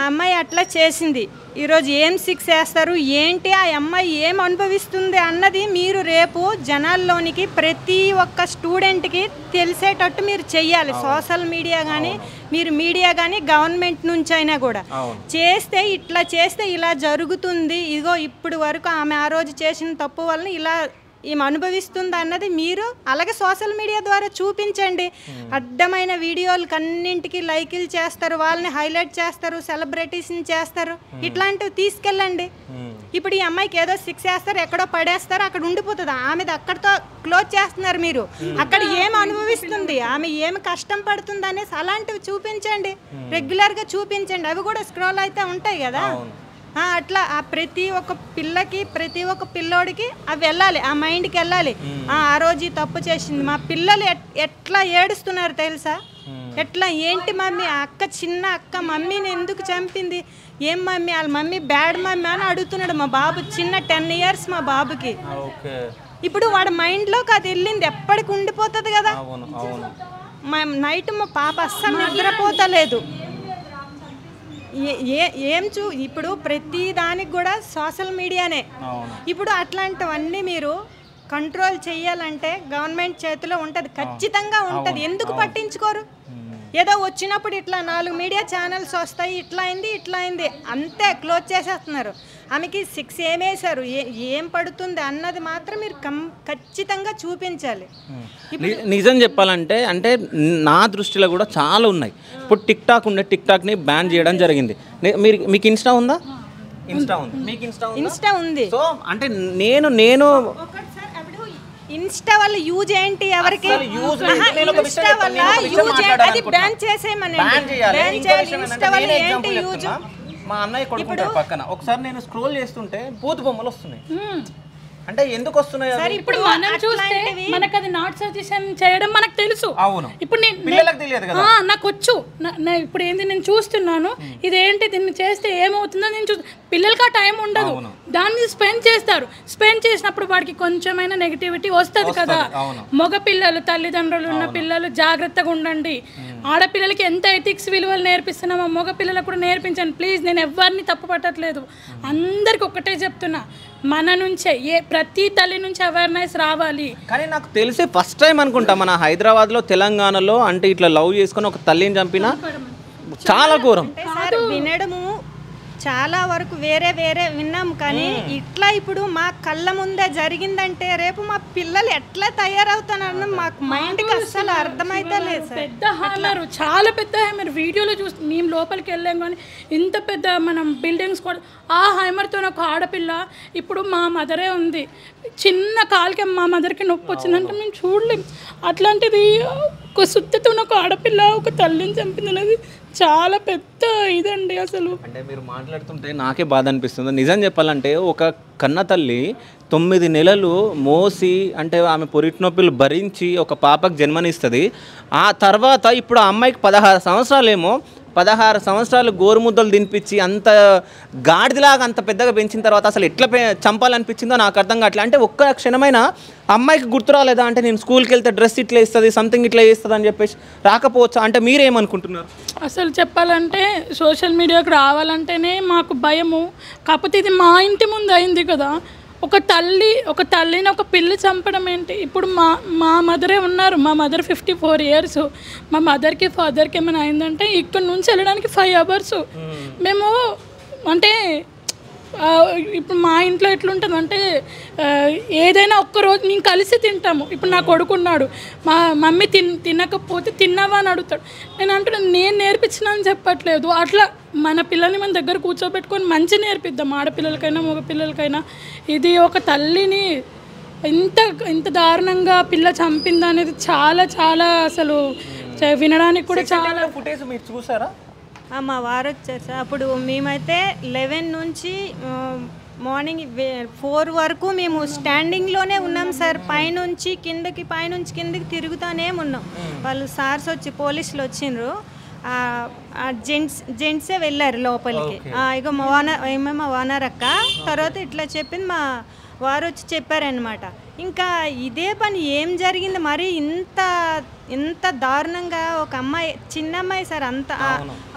ఆ అమ్మాయి అట్లా చేసింది, ఈరోజు ఏం శిక్ష వేస్తారు ఏంటి, ఆ అమ్మాయి ఏం అనుభవిస్తుంది అన్నది మీరు రేపు జనాల్లోనికి ప్రతి ఒక్క స్టూడెంట్కి తెలిసేటట్టు మీరు చెయ్యాలి. సోషల్ మీడియా కానీ మీరు మీడియా కానీ గవర్నమెంట్ నుంచి అయినా కూడా చేస్తే, ఇట్లా చేస్తే ఇలా జరుగుతుంది, ఇదిగో ఇప్పుడు వరకు ఆమె ఆ రోజు చేసిన తప్పు వలన ఇలా ఈమె అనుభవిస్తుంది అన్నది మీరు అలాగే సోషల్ మీడియా ద్వారా చూపించండి. అడ్డమైన వీడియోలకు అన్నింటికి లైకులు చేస్తారు, వాళ్ళని హైలైట్ చేస్తారు, సెలబ్రిటీస్ని చేస్తారు, ఇట్లాంటివి తీసుకెళ్ళండి. ఇప్పుడు ఈ అమ్మాయికి ఏదో శిక్ష వేస్తారు, ఎక్కడో పడేస్తారు, అక్కడ ఉండిపోతుంది, ఆమెది అక్కడితో క్లోజ్ చేస్తున్నారు. మీరు అక్కడ ఏమి అనుభవిస్తుంది, ఆమె ఏమి కష్టం పడుతుంది అనేసి అలాంటివి చూపించండి, రెగ్యులర్గా చూపించండి. అవి కూడా స్క్రోల్ అయితే ఉంటాయి కదా, అట్లా ఆ ప్రతి ఒక్క పిల్లకి ప్రతి ఒక్క పిల్లోడికి అవి వెళ్ళాలి, ఆ మైండ్కి వెళ్ళాలి. ఆ రోజు తప్పు చేసింది, మా పిల్లలు ఎట్లా ఏడుస్తున్నారు తెలుసా, ఎట్లా ఏంటి మమ్మీ, ఆ అక్క చిన్న అక్క మమ్మీని ఎందుకు చంపింది, ఏం మమ్మీ వాళ్ళ మమ్మీ బ్యాడ్ మమ్మీ అని అడుగుతున్నాడు మా బాబు, చిన్న 10 years మా బాబుకి. ఇప్పుడు వాడి మైండ్లోకి అది వెళ్ళింది, ఎప్పటికి ఉండిపోతుంది కదా. నైట్ మా పాప అస్సలు నిద్రపోతలేదు. ఇప్పుడు ప్రతి దానికి కూడా సోషల్ మీడియానే. ఇప్పుడు అట్లాంటివన్నీ మీరు కంట్రోల్ చేయాలంటే గవర్నమెంట్ చేతిలో ఉంటుంది, ఖచ్చితంగా ఉంటుంది. ఎందుకు పట్టించుకోరు? ఏదో వచ్చినప్పుడు ఇట్లా 4 మీడియా ఛానల్స్ వస్తాయి, ఇట్లా అయింది అంతే క్లోజ్ చేసేస్తున్నారు. ఆమెకి 6 ఏమేశారు, ఏం పడుతుంది అన్నది మాత్రం మీరు ఖచ్చితంగా చూపించాలి. నిజం చెప్పాలంటే అంటే నా దృష్టిలో కూడా చాలా ఉన్నాయి. ఇప్పుడు టిక్టాక్ టిక్టాక్ని బ్యాన్ చేయడం జరిగింది. మీకు ఇన్స్టా ఉందా? ఇన్స్టా ఉంది. మీకు ఇన్స్టా ఉంది. సో అంటే నేను ఇన్స్టా వల్ల యూజ్ ఏంటి ఎవరికి? ఇన్స్టా వల్ల యూజ్ అది బ్యాన్ చేసేయమని. ఇన్స్టా వల్ల ఏంటి యూజ్? మా అన్నయ్య కొడుకుంటాడు పక్కన, ఒకసారి నేను స్క్రోల్ చేస్తుంటే బూత్ బొమ్మలు వస్తున్నాయి. అంటే ఎందుకు వస్తున్నాయి? ఇప్పుడు మనం చూస్తే మనకు అది నాట్ సజెషన్ చేయడం మనకు తెలుసు. అవును, ఇప్పుడు పిల్లలకు తెలియదు కదా, నాకు వచ్చు. ఇప్పుడు ఏంది నేను చూస్తున్నాను, ఇదేంటి దీన్ని చేస్తే ఏమవుతుందో నేను పిల్లలకి ఆ టైం ఉండదు, దాన్ని స్పెండ్ చేస్తారు. స్పెండ్ చేసినప్పుడు వాడికి కొంచెమైనా నెగిటివిటీ వస్తుంది కదా. మగ పిల్లలు, తల్లిదండ్రులు ఉన్న పిల్లలు జాగ్రత్తగా ఉండండి. ఆడపిల్లలకి ఎంత ఎథిక్స్ విలువలు నేర్పిస్తున్నామో మగ పిల్లలకు కూడా నేర్పించండి ప్లీజ్. నేను ఎవరిని తప్పు పట్టట్లేదు, అందరికి ఒక్కటే చెప్తున్నా, మన నుంచే ప్రతి తల్లి నుంచి అవేర్నెస్ రావాలి. కానీ నాకు తెలిసి ఫస్ట్ టైం అనుకుంటా మన హైదరాబాద్లో తెలంగాణలో అంటే ఇట్లా లవ్ చేసుకొని ఒక తల్లిని చంపిన చాలా ఘోరం. వినడము చాలా వరకు వేరే విన్నాం, కానీ ఇట్లా ఇప్పుడు మా కళ్ళ ముందే జరిగిందంటే రేపు మా పిల్లలు ఎట్లా తయారవుతారన్న మాకు మైండ్కి అస్సలు అర్థమైతే లేదు. పెద్ద హామర్, చాలా పెద్ద హామర్. వీడియోలో చూసి మేము లోపలికి వెళ్ళాం కానీ ఇంత పెద్ద మనం బిల్డింగ్స్ కూడా ఆ హైమర్తో ఒక ఆడపిల్ల, ఇప్పుడు మా మదరే ఉంది, చిన్న కాలుకి మా మదర్కి నొప్పి వచ్చిందంటే మేము చూడలేం. అట్లాంటిది ఒక సుత్తితో ఒక ఆడపిల్ల ఒక తల్లిని చంపింది అనేది చాలా పెద్ద ఇదండి అసలు. అంటే మీరు మాట్లాడుతుంటే నాకే బాధ అనిపిస్తుంది. నిజం చెప్పాలంటే ఒక కన్న తల్లి 9 నెలలు మోసి అంటే ఆమె పొరిటి నొప్పులు భరించి ఒక పాపకు జన్మనిస్తుంది. ఆ తర్వాత ఇప్పుడు ఆ అమ్మాయికి 16 సంవత్సరాలేమో, 16 సంవత్సరాలు గోరుముద్దలు తినిపించి అంత గాడిదిలాగా అంత పెద్దగా పెంచిన తర్వాత అసలు ఎట్లా చంపాలనిపించిందో నాకు అర్థం కావట్లేదు. అంటే ఒక్క క్షణమైనా అమ్మాయికి గుర్తు రాలేదా? అంటే నేను స్కూల్కి వెళ్తే డ్రెస్ ఇట్లా ఇస్తుంది, సంథింగ్ ఇట్లా చేస్తుంది అని చెప్పేసి రాకపోవచ్చా? అంటే మీరేమనుకుంటున్నారు? అసలు చెప్పాలంటే సోషల్ మీడియాకు రావాలంటేనే మాకు భయము. కాకపోతే ఇది మా ఇంటి ముందు అయింది కదా, ఒక తల్లిని ఒక పిల్లి చంపడం ఏంటి? ఇప్పుడు మా మదరే ఉన్నారు, మా మదర్ 54 years. మా మదర్కి ఫాదర్కి ఏమైనా అయిందంటే ఇక్కడ నుంచి వెళ్ళడానికి 5 hours. మేము అంటే ఇప్పుడు మా ఇంట్లో ఎట్లుంటుంది అంటే ఏదైనా ఒక్కరోజు మేము కలిసి తింటాము. ఇప్పుడు నా కొడుకున్నాడు, మా మమ్మీ తినకపోతే తిన్నావా అని అడుగుతాడు. నేను అంటున్నాను, నేను నేర్పించిన అని చెప్పట్లేదు. అట్లా మన పిల్లల్ని మన దగ్గర కూర్చోబెట్టుకొని మంచి నేర్పిద్దాం, ఆడపిల్లలకైనా మగ పిల్లలకైనా. ఇది ఒక తల్లిని ఇంత దారుణంగా పిల్ల చంపింది అనేది చాలా చాలా అసలు వినడానికి కూడా చాలా. ఫుటేజ్ మీరు చూసారా? మా వారు వచ్చారు సార్. అప్పుడు మేమైతే 11 నుంచి మార్నింగ్ 4 వరకు మేము స్టాండింగ్లోనే ఉన్నాం సార్. పైనుంచి కిందకి తిరుగుతూనే ఉన్నాం. వాళ్ళు సార్స్ వచ్చి పోలీసులు వచ్చిండ్రు, జెంట్సే వెళ్ళారు లోపలికి. ఇక మా ఓనర్ అక్క తర్వాత ఇట్లా చెప్పింది, మా వారు వచ్చి చెప్పారనమాట. ఇంకా ఇదే పని ఏం జరిగింది మరి ఇంత దారుణంగా? ఒక అమ్మాయి, చిన్న అమ్మాయి సార్, అంత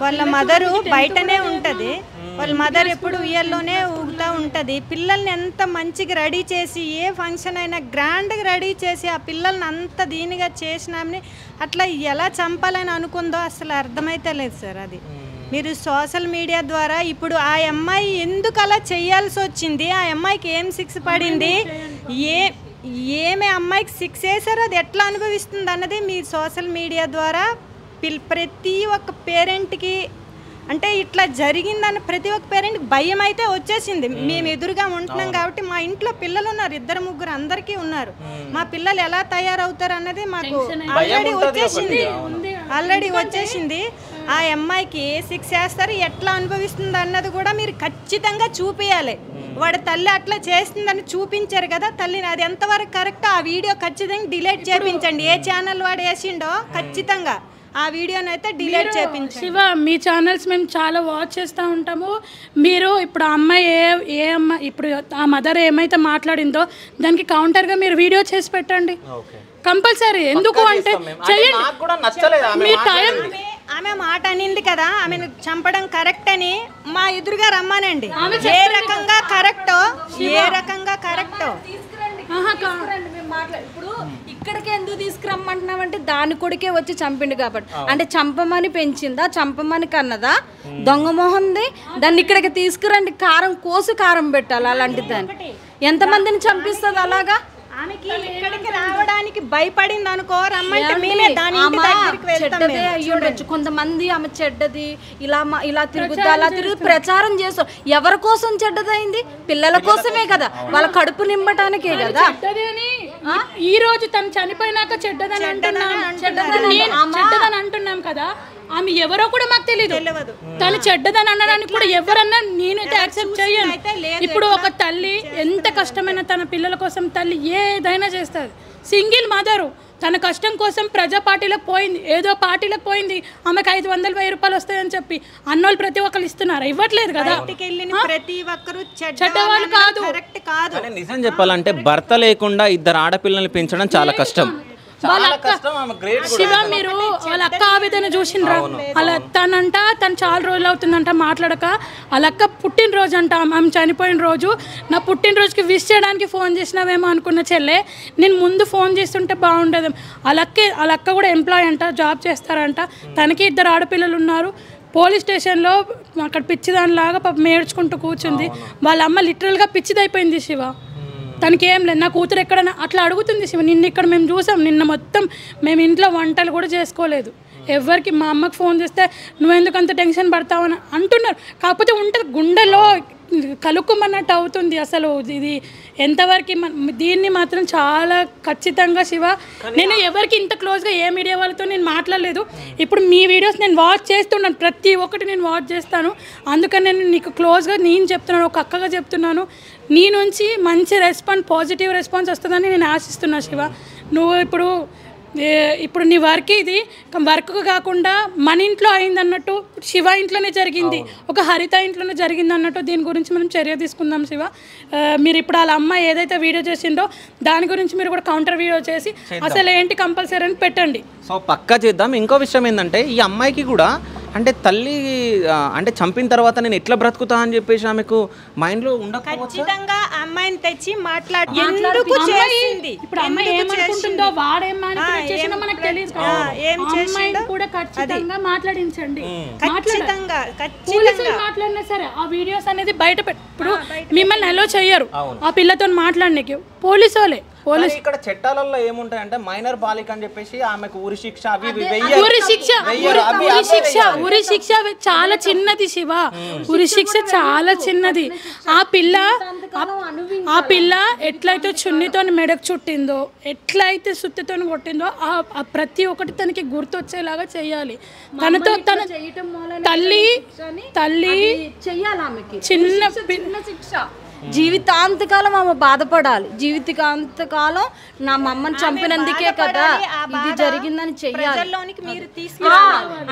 వాళ్ళ మదరు బయటనే ఉంటుంది, వాళ్ళ మదర్ ఎప్పుడు ఉయ్యల్లోనే ఊగుతూ ఉంటుంది. పిల్లల్ని ఎంత మంచిగా రెడీ చేసి, ఏ ఫంక్షన్ అయినా గ్రాండ్గా రెడీ చేసి ఆ పిల్లల్ని అంత దీనిగా చేసినామని అట్లా ఎలా చంపాలని అనుకుందో అసలు అర్థమైతే లేదు సార్. అది మీరు సోషల్ మీడియా ద్వారా ఇప్పుడు ఆ అమ్మాయి ఎందుకు అలా చేయాల్సి వచ్చింది, ఆ అమ్మాయికి ఏం శిక్ష పడింది, ఏమే అమ్మాయికి శిక్ష వేసారో అది ఎట్లా అనుభవిస్తుంది అన్నది మీరు సోషల్ మీడియా ద్వారా ప్రతి ఒక్క పేరెంట్కి, అంటే ఇట్లా జరిగిందని ప్రతి ఒక్క పేరెంట్కి భయం అయితే వచ్చేసింది. మేము ఎదురుగా ఉంటున్నాం కాబట్టి. మా ఇంట్లో పిల్లలు ఉన్నారు, 2 3 అందరికీ ఉన్నారు. మా పిల్లలు ఎలా తయారవుతారు అన్నది మాకు ఆల్రెడీ వచ్చేసింది. ఆ అమ్మాయికి ఏ శిక్ష వేస్తారు, ఎట్లా అనుభవిస్తుంది అన్నది కూడా మీరు ఖచ్చితంగా చూపించాలి. వాడు తల్లి అట్లా చేస్తుందని చూపించారు కదా తల్లిని, అది ఎంతవరకు కరెక్ట్? ఆ వీడియో ఖచ్చితంగా డిలీట్ చేయించండి. ఏ ఛానల్ వాడు వేసిండో ఖచ్చితంగా ఆ వీడియోని అయితే డిలీట్ చేయించండి. శివ, మీ ఛానల్స్ మేము చాలా వాచ్ చేస్తూ ఉంటాము. మీరు ఇప్పుడు ఆ అమ్మాయి ఏ అమ్మాయి ఇప్పుడు ఆ మదర్ ఏమైతే మాట్లాడిందో దానికి కౌంటర్గా మీరు వీడియో చేసి పెట్టండి కంపల్సరీ. ఎందుకు అంటే ఆమె మాట అనింది కదా, ఆమెను చంపడం కరెక్ట్ అని మా ఎదురుగా రమ్మానండి. ఏ రకంగా కరెక్టో ఇప్పుడు ఇక్కడికి ఎందుకు తీసుకురమ్మంటున్నామంటే దాని కొడుకే వచ్చి చంపిండు కాబట్టి. అంటే చంపమని పెంచిందా, చంపమని కన్నదా, దొంగ మొహంది, దాన్ని ఇక్కడికి తీసుకురండి, కారం కోసి కారం పెట్టాలి. అలాంటి దాన్ని ఎంతమందిని చంపిస్తుంది అలాగా? ఆమెకి ఇక్కడికి రావడానికి భయపడింది అనుకో, రమ్మంటే మేమే దాని ఇంటి దగ్గరికి వెళ్తాం. అయ్యుండొచ్చు కొంతమంది ఆమె చెడ్డది, ఇలా తిరుగుతా అలా తిరుగు ప్రచారం చేస్తారు. ఎవరి కోసం చెడ్డదైంది? పిల్లల కోసమే కదా, వాళ్ళ కడుపు నింపటానికే కదా. ఈ రోజు తను చనిపోయినాక చెడ్డదని అంటున్నాం కదా, ఆమె ఎవరో కూడా మాకు తెలియదు. తను చెడ్డదని అనడానికి కూడా ఎవరన్నా నేనైతే యాక్సెప్ట్ చేయను. ఇప్పుడు ఒక తల్లి ఎంత కష్టమైన తన పిల్లల కోసం తల్లి ఏదైనా చేస్తుంది. సింగిల్ మదరు తన కష్టం కోసం ప్రజా పార్టీలకు పోయింది, ఏదో పార్టీలకు పోయింది, ఆమెకు 500,000 రూపాయలు వస్తాయని చెప్పి అన్నోళ్ళు ప్రతి ఒక్కరు ఇస్తున్నారు, ఇవ్వట్లేదు కదా. ప్రతి ఒక్కరు చెడ్డవాళ్ళు కాదు. నిజం చెప్పాలంటే భర్త లేకుండా 2 ఆడపిల్లల్ని పెంచడం చాలా కష్టం. శివ, మీరు వాళ్ళ అక్క ఆవేదన చూసిండ్రా? అలా తను చాలా రోజులు అవుతుందంట మాట్లాడక. వాళ్ళ అక్క పుట్టినరోజు అంట, ఆమె చనిపోయిన రోజు. నా పుట్టినరోజుకి విష్ చేయడానికి ఫోన్ చేసినావేమో అనుకున్న చెల్లె, నేను ముందు ఫోన్ చేస్తుంటే బాగుండేది. వాళ్ళ అక్క కూడా ఎంప్లాయ్ అంట, జాబ్ చేస్తారంట. తనకి 2 ఆడపిల్లలు ఉన్నారు. పోలీస్ స్టేషన్లో అక్కడ పిచ్చిదానిలాగా పాపం ఏడ్చుకుంటూ కూర్చుంది. వాళ్ళ అమ్మ లిటరల్గా పిచ్చిదైపోయింది శివ. తనకి ఏం లేదు, నా కూతురు ఎక్కడన్నా అట్లా అడుగుతుంది శివ. ఇక్కడ మేము చూసాం, నిన్న మొత్తం మేము ఇంట్లో వంటలు కూడా చేసుకోలేదు. ఎవరికి మా అమ్మకి ఫోన్ చేస్తే నువ్వెందుకు అంత టెన్షన్ పడతావు అని అంటున్నారు. కాకపోతే ఉంటుంది గుండెలో కలుక్కుమన్నట్టు అవుతుంది. అసలు ఇది ఎంతవరకు దీన్ని మాత్రం చాలా ఖచ్చితంగా శివ, నేను ఎవరికి ఇంత క్లోజ్గా ఏ మీడియా వాళ్ళతో నేను మాట్లాడలేదు. ఇప్పుడు మీ వీడియోస్ నేను వాచ్ చేస్తున్నాను, ప్రతి ఒక్కటి నేను వాచ్ చేస్తాను. అందుకని నేను నీకు క్లోజ్గా నేను చెప్తున్నాను, ఒక అక్కగా చెప్తున్నాను. నీ నుంచి మంచి పాజిటివ్ రెస్పాన్స్ వస్తుందని నేను ఆశిస్తున్నా శివ. నువ్వు ఇప్పుడు నీ వర్క్ ఇది వర్క్ కాకుండా మన ఇంట్లో అయింది అన్నట్టు, శివ ఇంట్లోనే జరిగింది, ఒక హరిత ఇంట్లోనే జరిగింది అన్నట్టు దీని గురించి మనం చర్య తీసుకుందాం శివ. మీరు ఇప్పుడు వాళ్ళ అమ్మాయి ఏదైతే వీడియో చేసిండో దాని గురించి మీరు కూడా కౌంటర్ వీడియో చేసి అసలు ఏంటి కంపల్సరీ అని పెట్టండి. సో పక్కా చేద్దాం. ఇంకో విషయం ఏంటంటే ఈ అమ్మాయికి కూడా అంటే తల్లి అంటే చంపిన తర్వాత నేను ఎట్లా బ్రతుకుతా అని చెప్పేసి ఆమెకు మైండ్లో ఉండకపోవచ్చు. ఖచ్చితంగా అమ్మాయిని తెచ్చి ఎందుకు చేసింది, ఇప్పుడు అమ్మాయి ఏమనుకుంటుందో వాడేం మానిపులేట్ చేసినా మనకు తెలియదు కదా. అమ్మాయిని కూడా ఖచ్చితంగా మాట్లాడించండి. ఖచ్చితంగా పోలీసులు మాట్లాడినా సరే ఆ వీడియోస్ అనేది బయట ఇప్పుడు మిమ్మల్ని అలో చెయ్యరు ఆ పిల్లతో మాట్లాడడానికి పోలీసు వాళ్ళే. ఇక్కడ చట్టాలలో ఏముంటాయంటే మైనర్ బాలిక అని చెప్పేసి ఆమెకు ఉరి శిక్ష అవి ఉరి శిక్ష చాలా చిన్నది శివ. ఉరి శిక్ష చాలా చిన్నది. ఆ పిల్ల ఎట్లయితే చున్నితో మెడకు చుట్టిందో, ఎట్లయితే సుత్తితో కొట్టిందో ఆ ప్రతి ఒక్కటి తనకి గుర్తొచ్చేలాగా చెయ్యాలి. తనతో తన తల్లి చిన్న శిక్ష జీవితాంతకాలం ఆమె బాధపడాలి. జీవితాంతకాలం నా అమ్మని చంపినందుకే కదా ఇది జరిగిందని చెయ్యాలి.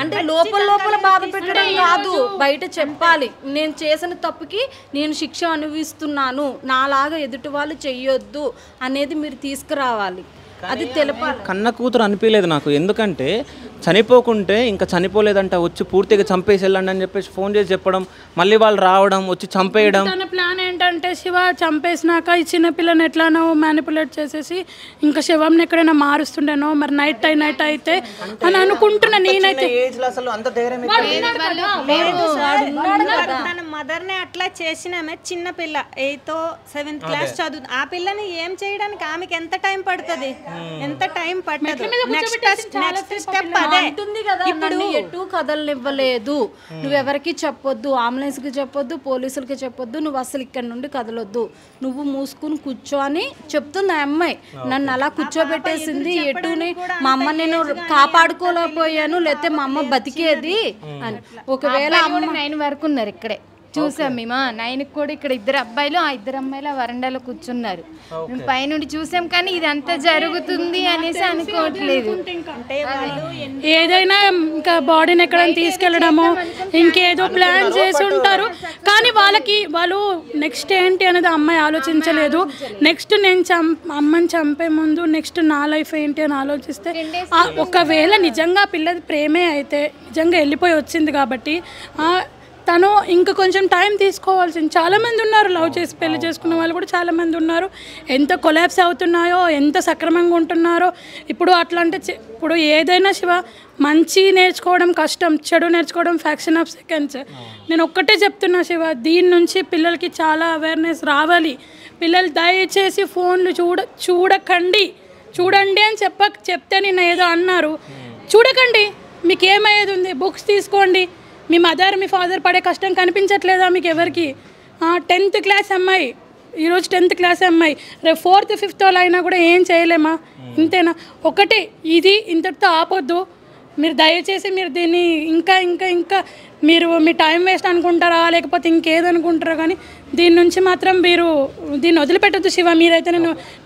అంటే లోపల బాధ పెట్టడం కాదు, బయట చెప్పాలి. నేను చేసిన తప్పుకి నేను శిక్ష అనుభవిస్తున్నాను, నాలాగా ఎదుటి వాళ్ళు చెయ్యొద్దు అనేది మీరు తీసుకురావాలి. అది తెలపాలి. కన్న కూతురు అనిపించలేదు నాకు. ఎందుకంటే చనిపోకుంటే ఇంకా చనిపోలేదంట, వచ్చి పూర్తిగా చంపేసి వెళ్ళండి అని చెప్పేసి ఫోన్ చేసి చెప్పడం, మళ్ళీ వాళ్ళు రావడం, వచ్చి చంపేయడం. తన ప్లాన్ ఏంటంటే శివ చంపేసినాక ఈ చిన్నపిల్లని ఎట్లానో మ్యానిపులేట్ చేసేసి ఇంకా శివంని ఎక్కడైనా మారుస్తుండేనో మరి నైట్ అయితే అని అనుకుంటున్నా నేనైతే. తన మదర్ ని అట్లా చేసినామే చిన్నపిల్ల 8th or 7th క్లాస్ చదువు. ఆ పిల్లని ఏం చేయడానికి ఆమెకి ఎంత టైం పడుతుంది? ఎంత టైం పట్టదు. నెక్స్ట్ స్టెప్ అదే ఇప్పుడు ఎటు కదలనివ్వలేదు, నువ్వెవరికి చెప్పొద్దు, అంబులెన్స్ కి చెప్పొద్దు, పోలీసులకి చెప్పొద్దు, నువ్వు అసలు ఇక్కడ నుండి కదలొద్దు, నువ్వు మూసుకుని కూర్చో అని చెప్తుంది ఆ అమ్మాయి. నన్ను అలా కూర్చోబెట్టేసింది. ఎటుని మా అమ్మ నేను కాపాడుకోలేకపోయాను, లేకపోతే మా అమ్మ బతికేది అని. ఒకవేళ 9 వరకు ఉన్నారు ఇక్కడే చూసాం మేము. 9కి కూడా ఇక్కడ 2 అబ్బాయిలు ఆ 2 అమ్మాయిలు వరండాలో కూర్చున్నారు. మేము పైనుండి చూసాం కానీ ఇదంతా జరుగుతుంది అనేసి అనుకోవట్లేదు. ఏదైనా ఇంకా బాడీని ఎక్కడైనా తీసుకెళ్ళడమో ఇంకేదో ప్లాన్ చేసి ఉంటారు. కానీ వాళ్ళు నెక్స్ట్ ఏంటి అనేది అమ్మాయి ఆలోచించలేదు. నెక్స్ట్ నేను అమ్మని చంపే ముందు నెక్స్ట్ నా లైఫ్ ఏంటి అని ఆలోచిస్తే ఒకవేళ నిజంగా పిల్లది ప్రేమే అయితే నిజంగా వెళ్ళిపోయి వచ్చింది కాబట్టి తను ఇంకా కొంచెం టైం తీసుకోవాల్సింది. చాలామంది ఉన్నారు లవ్ చేసి పెళ్లి చేసుకున్న వాళ్ళు కూడా చాలామంది ఉన్నారు. ఎంత కొలాప్స్ అవుతున్నాయో, ఎంత సక్రమంగా ఉంటున్నారో. ఇప్పుడు అట్లా అంటే ఇప్పుడు ఏదైనా శివ మంచి నేర్చుకోవడం కష్టం, చెడు నేర్చుకోవడం ఫ్యాక్షన్ ఆఫ్ సెకండ్స్. నేను ఒక్కటే చెప్తున్నా శివ, దీని నుంచి పిల్లలకి చాలా అవేర్నెస్ రావాలి. పిల్లలు దయచేసి ఫోన్లు చూడండి అని చెప్తే నేను ఏదో అన్నారు, చూడకండి, మీకు ఏమయ్యేది ఉంది, బుక్స్ తీసుకోండి. మీ మదర్ మీ ఫాదర్ పడే కష్టం కనిపించట్లేదా మీకు ఎవరికి? 10th క్లాస్ అమ్మాయి, ఈరోజు 10th క్లాస్ అమ్మాయి, రేపు 4th 5th వాళ్ళు అయినా కూడా ఏం చేయలేమా? ఇంతేనా? ఒకటి ఇది ఇంతటితో ఆపొద్దు. మీరు దయచేసి మీరు దీన్ని ఇంకా మీరు మీ టైం వేస్ట్ అనుకుంటారా లేకపోతే ఇంకేదనుకుంటారా, కానీ దీని నుంచి మాత్రం మీరు దీన్ని వదిలిపెట్టద్దు శివ. మీరైతే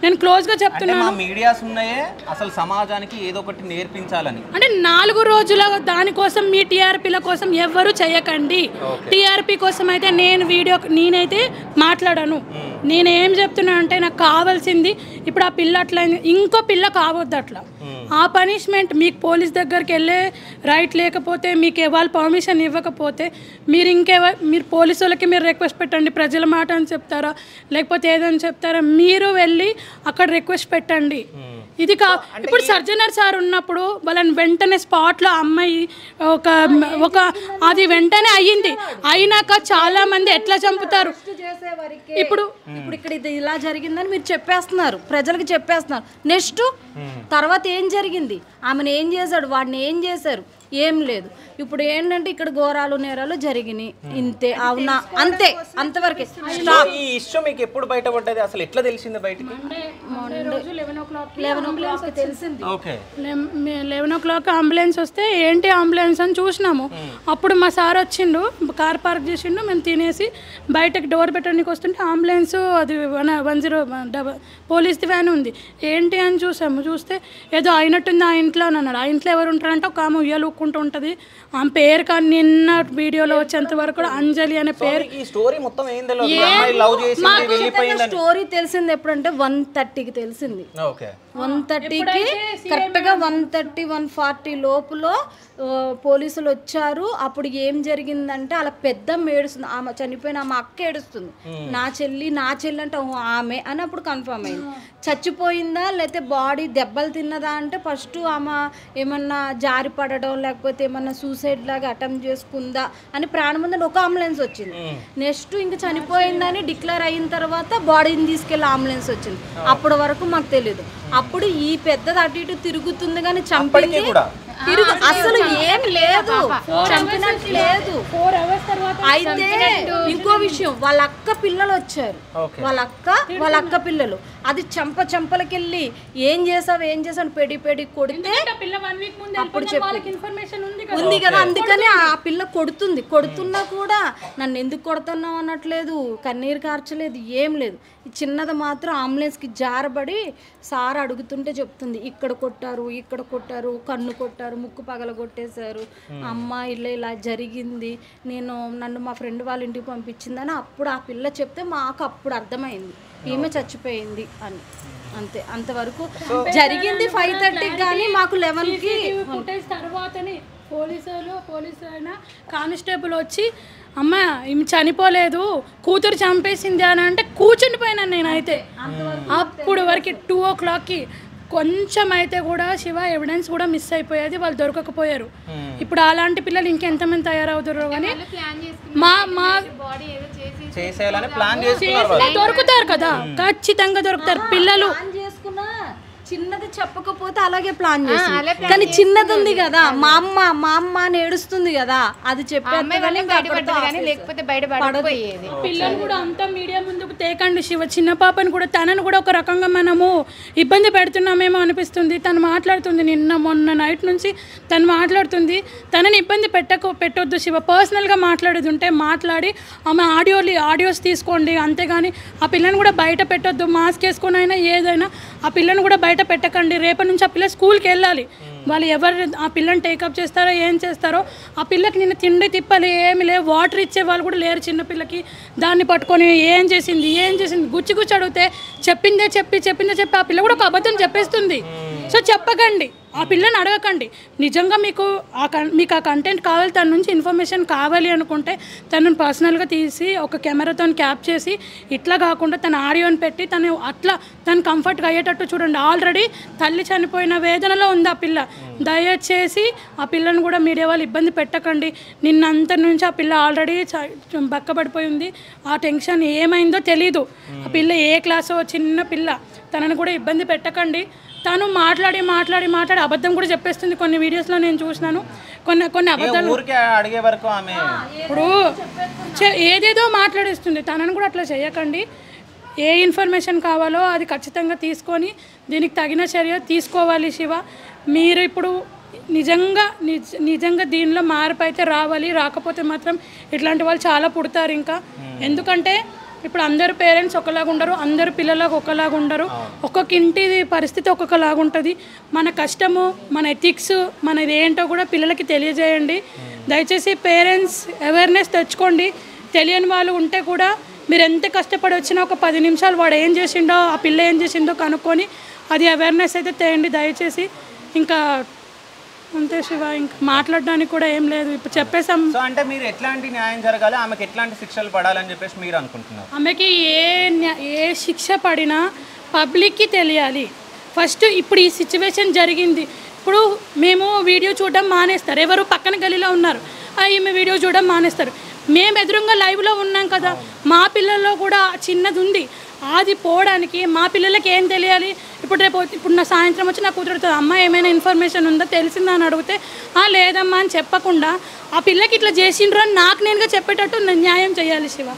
నేను క్లోజ్గా చెప్తున్నాను. మీడియాస్ ఉన్నాయే అసలు సమాజానికి ఏదో ఒకటి నేర్పించాలని. అంటే 4 రోజుల దానికోసం మీ టీఆర్పీల కోసం ఎవ్వరూ చేయకండి. టీఆర్పీ కోసం అయితే నేనైతే మాట్లాడాను. నేనేం చెప్తున్నా అంటే నాకు కావాల్సింది ఇప్పుడు ఆ పిల్ల అట్లా ఇంకో పిల్ల కావద్దు అట్లా. ఆ పనిష్మెంట్ మీకు పోలీస్ దగ్గరికి వెళ్ళే రైట్ లేకపోతే, మీకు వాళ్ళు పర్మిషన్ ఇవ్వకపోతే మీరు పోలీసు వాళ్ళకి మీరు రిక్వెస్ట్ పెట్టండి. ప్రజల మాట అని చెప్తారా లేకపోతే ఏదని చెప్తారా? మీరు వెళ్ళి అక్కడ రిక్వెస్ట్ పెట్టండి. ఇది ఇప్పుడు సర్జనర్ సార్ ఉన్నప్పుడు వాళ్ళని వెంటనే స్పాట్లో అమ్మాయి ఒక అది వెంటనే అయ్యింది. అయినాక చాలా మంది ఎట్లా చంపుతారు. ఇప్పుడు ఇక్కడ ఇది ఇలా జరిగిందని మీరు చెప్పేస్తున్నారు, ప్రజలకు చెప్పేస్తున్నారు. నెక్స్ట్ తర్వాత ఏం జరిగింది, ఆమెను ఏం చేశాడు, వాడిని ఏం చేశారు, ఏం లేదు. ఇప్పుడు ఏంటంటే ఇక్కడ ఘోరాలు నేరాలు జరిగినాయి, ఇంతే. అవునా? అంతే, అంతవరకే. ఈ ఇష్యూ మీకు ఎప్పుడు బయటపడ్డది, అసలు ఎట్లా తెలిసింది బయటికి? 11 o'clock తెలిసింది. 11 o'clock అంబులెన్స్ వస్తే ఏంటి అంబులెన్స్ అని చూసినాము. అప్పుడు మా సార్ వచ్చిండు, కార్ పార్క్ చేసిండు, మేము తినేసి బయటకు డోర్ పెట్టడానికి వస్తుంటే అంబులెన్స్ అది 10 పోలీస్ది వ్యాన్ ఉంది. ఏంటి అని చూసాము. చూస్తే ఏదో అయినట్టుంది ఆ ఇంట్లో అని అన్నాడు. ఆ ఇంట్లో ఎవరు ఉంటారంటే ఒక ఆమె ఉయ్యాలు చెప్పుకుంటూ ఉంటుంది. ఆమె పేరు కానీ నిన్న వీడియోలో వచ్చేంత వరకు కూడా అంజలి అనే పేరు. ఈ స్టోరీ మొత్తం ఏం తెలియదు, ఈ అమ్మాయి లవ్ చేసింది వెళ్ళిపోయిందని. స్టోరీ తెలిసింది ఎప్పుడంటే 1:30కి తెలిసింది. ఓకే 1:30కి కరెక్ట్గా 1:30, 1:40 లోపులో పోలీసులు వచ్చారు. అప్పుడు ఏం జరిగిందంటే అలా పెద్దమ్మ ఏడుస్తుంది, ఆమె చనిపోయిన ఆమె అక్క ఏడుస్తుంది, నా చెల్లి అంటే ఆమె అని అప్పుడు కన్ఫర్మ్ అయింది. చచ్చిపోయిందా లేకపోతే బాడీ దెబ్బలు తిన్నదా అంటే ఫస్ట్ ఆమె ఏమన్నా జారి పడడం లేకపోతే ఏమన్నా సూసైడ్ లాగా అటెంప్ట్ చేసుకుందా అని ప్రాణం ఉందని ఒక అంబులెన్స్ వచ్చింది. నెక్స్ట్ ఇంకా చనిపోయిందని డిక్లేర్ అయిన తర్వాత బాడీని తీసుకెళ్ళి అంబులెన్స్ వచ్చింది. అప్పటి వరకు మాకు తెలియదు. అప్పుడు ఈ పెద్దది అటు ఇటు తిరుగుతుంది కానీ చంపింది అసలు ఏం లేదు, చంపినట్టు లేదు. 4 hours తర్వాత అయితే ఇంకో విషయం, వాళ్ళ అక్క పిల్లలు వచ్చారు, వాళ్ళ అక్క పిల్లలు అది చంపలకెళ్ళి ఏం చేసావు పెడి కొడితే పిల్ల 1 week ముందు అప్పుడు వాళ్ళకి ఇన్ఫర్మేషన్ ఉంది కదా, అందుకని ఆ పిల్ల కొడుతున్నా కూడా నన్ను ఎందుకు కొడుతున్నావు అనట్లేదు, కన్నీరు కార్చలేదు, ఏం లేదు. చిన్నది మాత్రం అంబులెన్స్కి జారబడి సార్ అడుగుతుంటే చెప్తుంది, ఇక్కడ కొట్టారు, కన్ను కొట్టారు, ముక్కు పగల కొట్టేశారు, అమ్మ ఇలా జరిగింది, నన్ను మా ఫ్రెండ్ వాళ్ళ ఇంటికి పంపించిందని అప్పుడు ఆ పిల్ల చెప్తే మాకు అప్పుడు అర్థమైంది ఈమె చచ్చిపోయింది అని. అంతే, అంతవరకు జరిగింది 5:30కి కానీ మాకు 11కి ఫుటేజ్ తర్వాతనే పోలీసు అయినా కానిస్టేబుల్ వచ్చి అమ్మ ఈమె చనిపోలేదు కూతురు చంపేసింది అని అంటే కూర్చుండిపోయినాను నేనైతే. అప్పుడు వరకు 2 o'clockకి కొంచెం అయితే కూడా శివ ఎవిడెన్స్ కూడా మిస్ అయిపోయేది, వాళ్ళు దొరకకపోయారు. ఇప్పుడు అలాంటి పిల్లలు ఇంకెంతమంది తయారవుతారు కానీ దొరుకుతారు కదా, ఖచ్చితంగా దొరుకుతారు పిల్లలు. చిన్నది చెప్పకపోతే అలాగే ప్లాన్ చేసి, కానీ చిన్నది ఉంది కదా మా అమ్మ అని ఏడుస్తుంది కదా, అది లేకపోతే బయట పడపోయేది. పిల్లలు కూడా అంతా మీడియా ముందుకు తేకండి శివ. చిన్న పాపని కూడా తనను కూడా ఒక రకంగా మనము ఇబ్బంది పెడుతున్నామేమో అనిపిస్తుంది. తను మాట్లాడుతుంది, మొన్న నైట్ నుంచి తను మాట్లాడుతుంది. తనని ఇబ్బంది పెట్టొద్దు శివ. పర్సనల్గా మాట్లాడేది ఉంటే మాట్లాడి ఆమె ఆడియోస్ తీసుకోండి, అంతేగాని ఆ పిల్లని కూడా బయట పెట్టొద్దు. మాస్క్ వేసుకొని అయినా ఏదైనా ఆ పిల్లని కూడా బయట పెట్టకండి. రేపటి నుంచి ఆ పిల్ల స్కూల్కి వెళ్ళాలి. వాళ్ళు ఎవరు ఆ పిల్లని టేకప్ చేస్తారో ఏం చేస్తారో, ఆ పిల్లకి నిన్ను తిండి తిప్పాలి ఏమి లేవు, వాటర్ ఇచ్చే వాళ్ళు కూడా లేరు చిన్నపిల్లకి. దాన్ని పట్టుకొని ఏం చేసింది గుచ్చి అడిగితే చెప్పిందే చెప్పి ఆ పిల్ల కూడా ఒక అబద్ధం చెప్పేస్తుంది. సో చెప్పకండి, ఆ పిల్లని అడగకండి. నిజంగా మీకు ఆ కంటెంట్ కావాలి, తన నుంచి ఇన్ఫర్మేషన్ కావాలి అనుకుంటే తనను పర్సనల్గా తీసి ఒక కెమెరాతో క్యాప్ చేసి ఇట్లా కాకుండా తన ఆడియోని పెట్టి తను కంఫర్ట్గా అయ్యేటట్టు చూడండి. ఆల్రెడీ తల్లి చనిపోయిన వేదనలో ఉంది ఆ పిల్ల. దయచేసి ఆ పిల్లను కూడా మీడియా వాళ్ళు ఇబ్బంది పెట్టకండి. నిన్నంత నుంచి ఆ పిల్ల ఆల్రెడీ బక్కబడిపోయింది. ఆ టెన్షన్ ఏమైందో తెలీదు. ఆ పిల్ల ఏ క్లాసో చిన్న పిల్ల, తనను కూడా ఇబ్బంది పెట్టకండి. తను మాట్లాడి అబద్ధం కూడా చెప్పేస్తుంది. కొన్ని వీడియోస్లో నేను చూసినాను. కొన్ని అబద్ధాలు అడిగే వరకు ఆమె ఇప్పుడు ఏదేదో మాట్లాడేస్తుంది. తనను కూడా అట్లా చేయకండి. ఏ ఇన్ఫర్మేషన్ కావాలో అది ఖచ్చితంగా తీసుకొని దీనికి తగిన చర్య తీసుకోవాలి శివ. మీరు ఇప్పుడు నిజంగా దీనిలో మార్పు అయితే రావాలి. రాకపోతే మాత్రం ఇట్లాంటి వాళ్ళు చాలా పుడతారు ఇంకా. ఎందుకంటే ఇప్పుడు అందరు పేరెంట్స్ ఒకలాగా ఉండరు, అందరు పిల్లలకు ఒకలాగా ఉండరు. ఒక్కొక్క ఇంటి పరిస్థితి ఒక్కొక్కలాగా ఉంటుంది. మన కష్టము, మన ఎథిక్స్, మనది ఏంటో కూడా పిల్లలకి తెలియజేయండి. దయచేసి పేరెంట్స్ అవేర్నెస్ తెచ్చుకోండి. తెలియని వాళ్ళు ఉంటే కూడా మీరు ఎంత కష్టపడి వచ్చినా ఒక 10 నిమిషాలు వాడు ఏం చేసిండో ఆ పిల్ల ఏం చేసిండో కనుక్కొని అది అవేర్నెస్ అయితే తేయండి దయచేసి. ఇంకా అంతే శివ, ఇంకా మాట్లాడడానికి కూడా ఏం లేదు. ఇప్పుడు చెప్పేసాం. సో అంటే మీరు ఎట్లాంటి న్యాయం జరగాలి, ఆమెకి ఎట్లాంటి శిక్షలు పడాలని చెప్పేసి మీరు అనుకుంటున్నారు? ఆమెకి ఏ శిక్ష పడినా పబ్లిక్కి తెలియాలి ఫస్ట్. ఇప్పుడు ఈ సిచ్యువేషన్ జరిగింది, ఇప్పుడు మేము వీడియో చూడడం మానేస్తారు. ఎవరు పక్కన గలీలో ఉన్నారు, ఈమె వీడియో చూడడం మానేస్తారు. మేము ఎదురుగా లైవ్లో ఉన్నాం కదా, మా పిల్లల్లో కూడా చిన్నది ఉంది. అది పోవడానికి మా పిల్లలకి ఏం తెలియాలి? ఇప్పుడు నా సాయంత్రం వచ్చి నా కూతురుతో అమ్మ ఏమైనా ఇన్ఫర్మేషన్ ఉందో తెలిసిందా అని అడిగితే లేదమ్మా అని చెప్పకుండా ఆ పిల్లకి ఇట్లా చేసిండ్రు అని నాకు నేనుగా చెప్పేటట్టు న్యాయం చేయాలి శివ.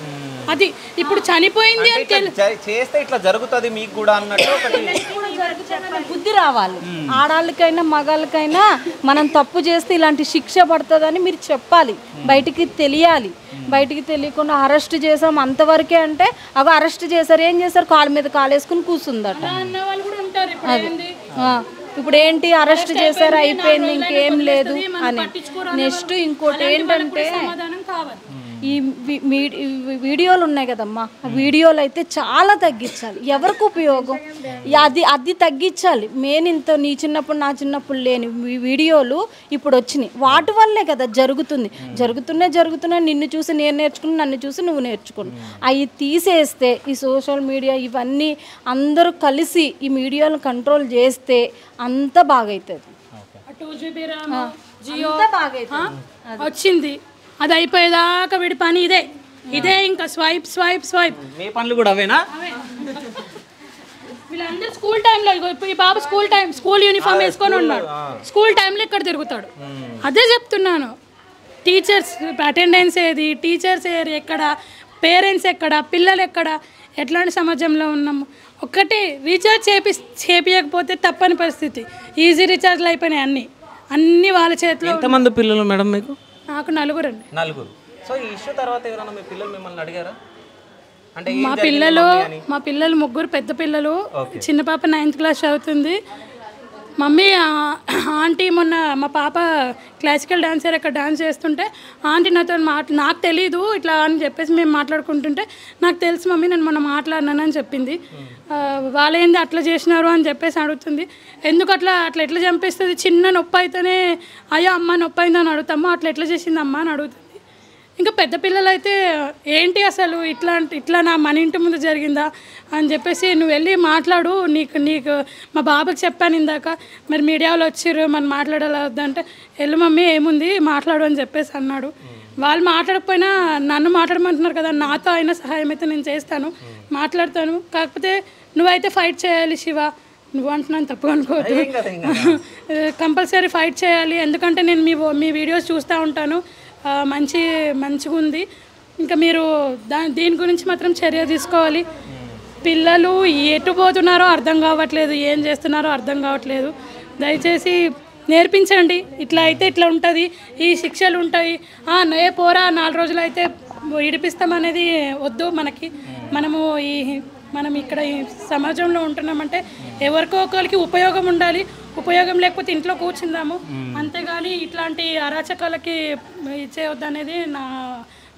అది ఇప్పుడు చనిపోయింది అని చేస్తే ఇట్లా జరుగుతుంది మీకు కూడా అన్నట్టు బుద్ధి రావాలి. ఆడాళ్ళకైనా మగాళ్ళకైనా మనం తప్పు చేస్తే ఇలాంటి శిక్ష పడుతుందని మీరు చెప్పాలి, బయటికి తెలియాలి. బయటికి తెలియకుండా అరెస్ట్ చేసాం అంతవరకే అంటే అవి అరెస్ట్ చేశారు, ఏం చేశారు, కాళ్ళ మీద కాలు వేసుకుని కూర్చుందట. ఇప్పుడు ఏంటి అరెస్ట్ చేశారు అయిపోయింది ఇంకేం లేదు అని. నెక్స్ట్ ఇంకోటి ఏంటంటే ఈ వీడియోలు ఉన్నాయి కదమ్మా, ఆ వీడియోలు అయితే చాలా తగ్గించాలి. ఎవరికి ఉపయోగం అది తగ్గించాలి. మెయిన్ ఇంత నీ చిన్నప్పుడు నా చిన్నప్పుడు లేని వీడియోలు ఇప్పుడు వచ్చినాయి. వాటి వల్లే కదా జరుగుతున్నాయి. నిన్ను చూసి నేను నేర్చుకుని, నన్ను చూసి నువ్వు నేర్చుకుని. అవి తీసేస్తే ఈ సోషల్ మీడియా ఇవన్నీ అందరూ కలిసి ఈ మీడియాను కంట్రోల్ చేస్తే అంత బాగైతుంది. వచ్చింది అది అయిపోయేదాకా వీడి పని ఇదే ఇంకా స్వైప్ స్వైప్ స్వైప్. మీ పనులు కూడా అవేనా? వీళ్ళందరూ స్కూల్ టైంలో, ఈ బాబు స్కూల్ యూనిఫామ్ వేసుకొని ఉన్నాడు, స్కూల్ టైంలో ఇక్కడ తిరుగుతాడు. అదే చెప్తున్నాను, టీచర్స్ అటెండెన్స్ ఏది, టీచర్స్ ఎక్కడ, పేరెంట్స్ ఎక్కడ, పిల్లలు ఎక్కడ, ఎట్లాంటి సమాజంలో ఉన్నాము. ఒక్కటి రీఛార్జ్ చేపించకపోతే తప్పని పరిస్థితి. ఈజీ రీఛార్జ్లు అయిపోయినాయి అన్నీ వాళ్ళ చేతిలో. ఎంతమంది పిల్లలు మేడం మీకు? నాకు 4 అండి. 4. సో ఈ ఇష్యూ తర్వాత ఎవరైనా మీ పిల్లలు మిమ్మల్ని అడిగారా? అంటే మా పిల్లలు 3 పెద్ద పిల్లలు, చిన్న పాప 9th క్లాస్ చదువుతుంది. మమ్మీ ఆంటీ మొన్న మా పాప క్లాసికల్ డాన్సర్ అక్కడ డాన్స్ చేస్తుంటే ఆంటీ నాతో నాకు తెలీదు ఇట్లా అని చెప్పేసి మేము మాట్లాడుకుంటుంటే, నాకు తెలుసు మమ్మీ నేను మొన్న మాట్లాడినానని చెప్పింది. వాళ్ళేంది అట్లా చేసినారు అని చెప్పేసి అడుగుతుంది. ఎందుకు అట్లా ఎట్లా చంపిస్తుంది? చిన్న నొప్పి అయితేనే అయ్యో అమ్మ నొప్పి అయిందని అడుగుతాము, అట్లా ఎట్లా చేసింది అమ్మ అని అడుగుతుంది. ఇంకా పెద్ద పిల్లలు అయితే ఏంటి అసలు ఇట్లా మన ఇంటి ముందు జరిగిందా అని చెప్పేసి, నువ్వు వెళ్ళి మాట్లాడు, నీకు మా బాబుకి చెప్పాను ఇందాక, మరి మీడియాలో వచ్చిర్రు మనం మాట్లాడాలి వద్దంటే, వెళ్ళు మమ్మీ ఏముంది మాట్లాడు అని చెప్పేసి అన్నాడు. వాళ్ళు మాట్లాడకపోయినా నన్ను మాట్లాడమంటున్నారు కదా, నాతో అయినా సహాయం అయితే నేను చేస్తాను, మాట్లాడతాను. కాకపోతే నువ్వైతే ఫైట్ చేయాలి శివ, నువ్వు అంటున్నాను తప్పు అనుకోవద్దు, కంపల్సరీ ఫైట్ చేయాలి. ఎందుకంటే నేను మీ వీడియోస్ చూస్తూ ఉంటాను, మంచిగా ఉంది. ఇంకా మీరు దీని గురించి మాత్రం చర్య తీసుకోవాలి. పిల్లలు ఎటు పోతున్నారో అర్థం కావట్లేదు, ఏం చేస్తున్నారో అర్థం కావట్లేదు. దయచేసి నేర్పించండి, ఇట్లా అయితే ఇట్లా ఉంటుంది, ఈ శిక్షలు ఉంటాయి, నే పోరా 4 రోజులు అయితే ఇడిపిస్తామనేది వద్దు మనకి. మనం ఇక్కడ ఈ సమాజంలో ఉంటున్నామంటే ఎవరికో ఒకరికి ఉపయోగం ఉండాలి, ఉపయోగం లేకపోతే ఇంట్లో కూర్చుందాము, అంతేగాని ఇట్లాంటి అరాచకాలకి ఇచ్చేయొద్దు అనేది నా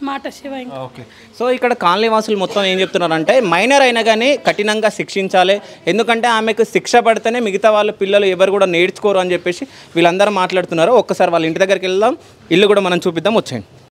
మాట శివ. ఓకే, సో ఇక్కడ కాలనీ వాసులు మొత్తం ఏం చెప్తున్నారంటే మైనర్ అయినా కానీ కఠినంగా శిక్షించాలి, ఎందుకంటే ఆమెకు శిక్ష పడితేనే మిగతా వాళ్ళ పిల్లలు ఎవరు కూడా నేర్చుకోరు అని చెప్పేసి వీళ్ళందరూ మాట్లాడుతున్నారు. ఒక్కసారి వాళ్ళ ఇంటి దగ్గరికి వెళ్దాం, ఇల్లు కూడా మనం చూపిద్దాం, వచ్చేయండి.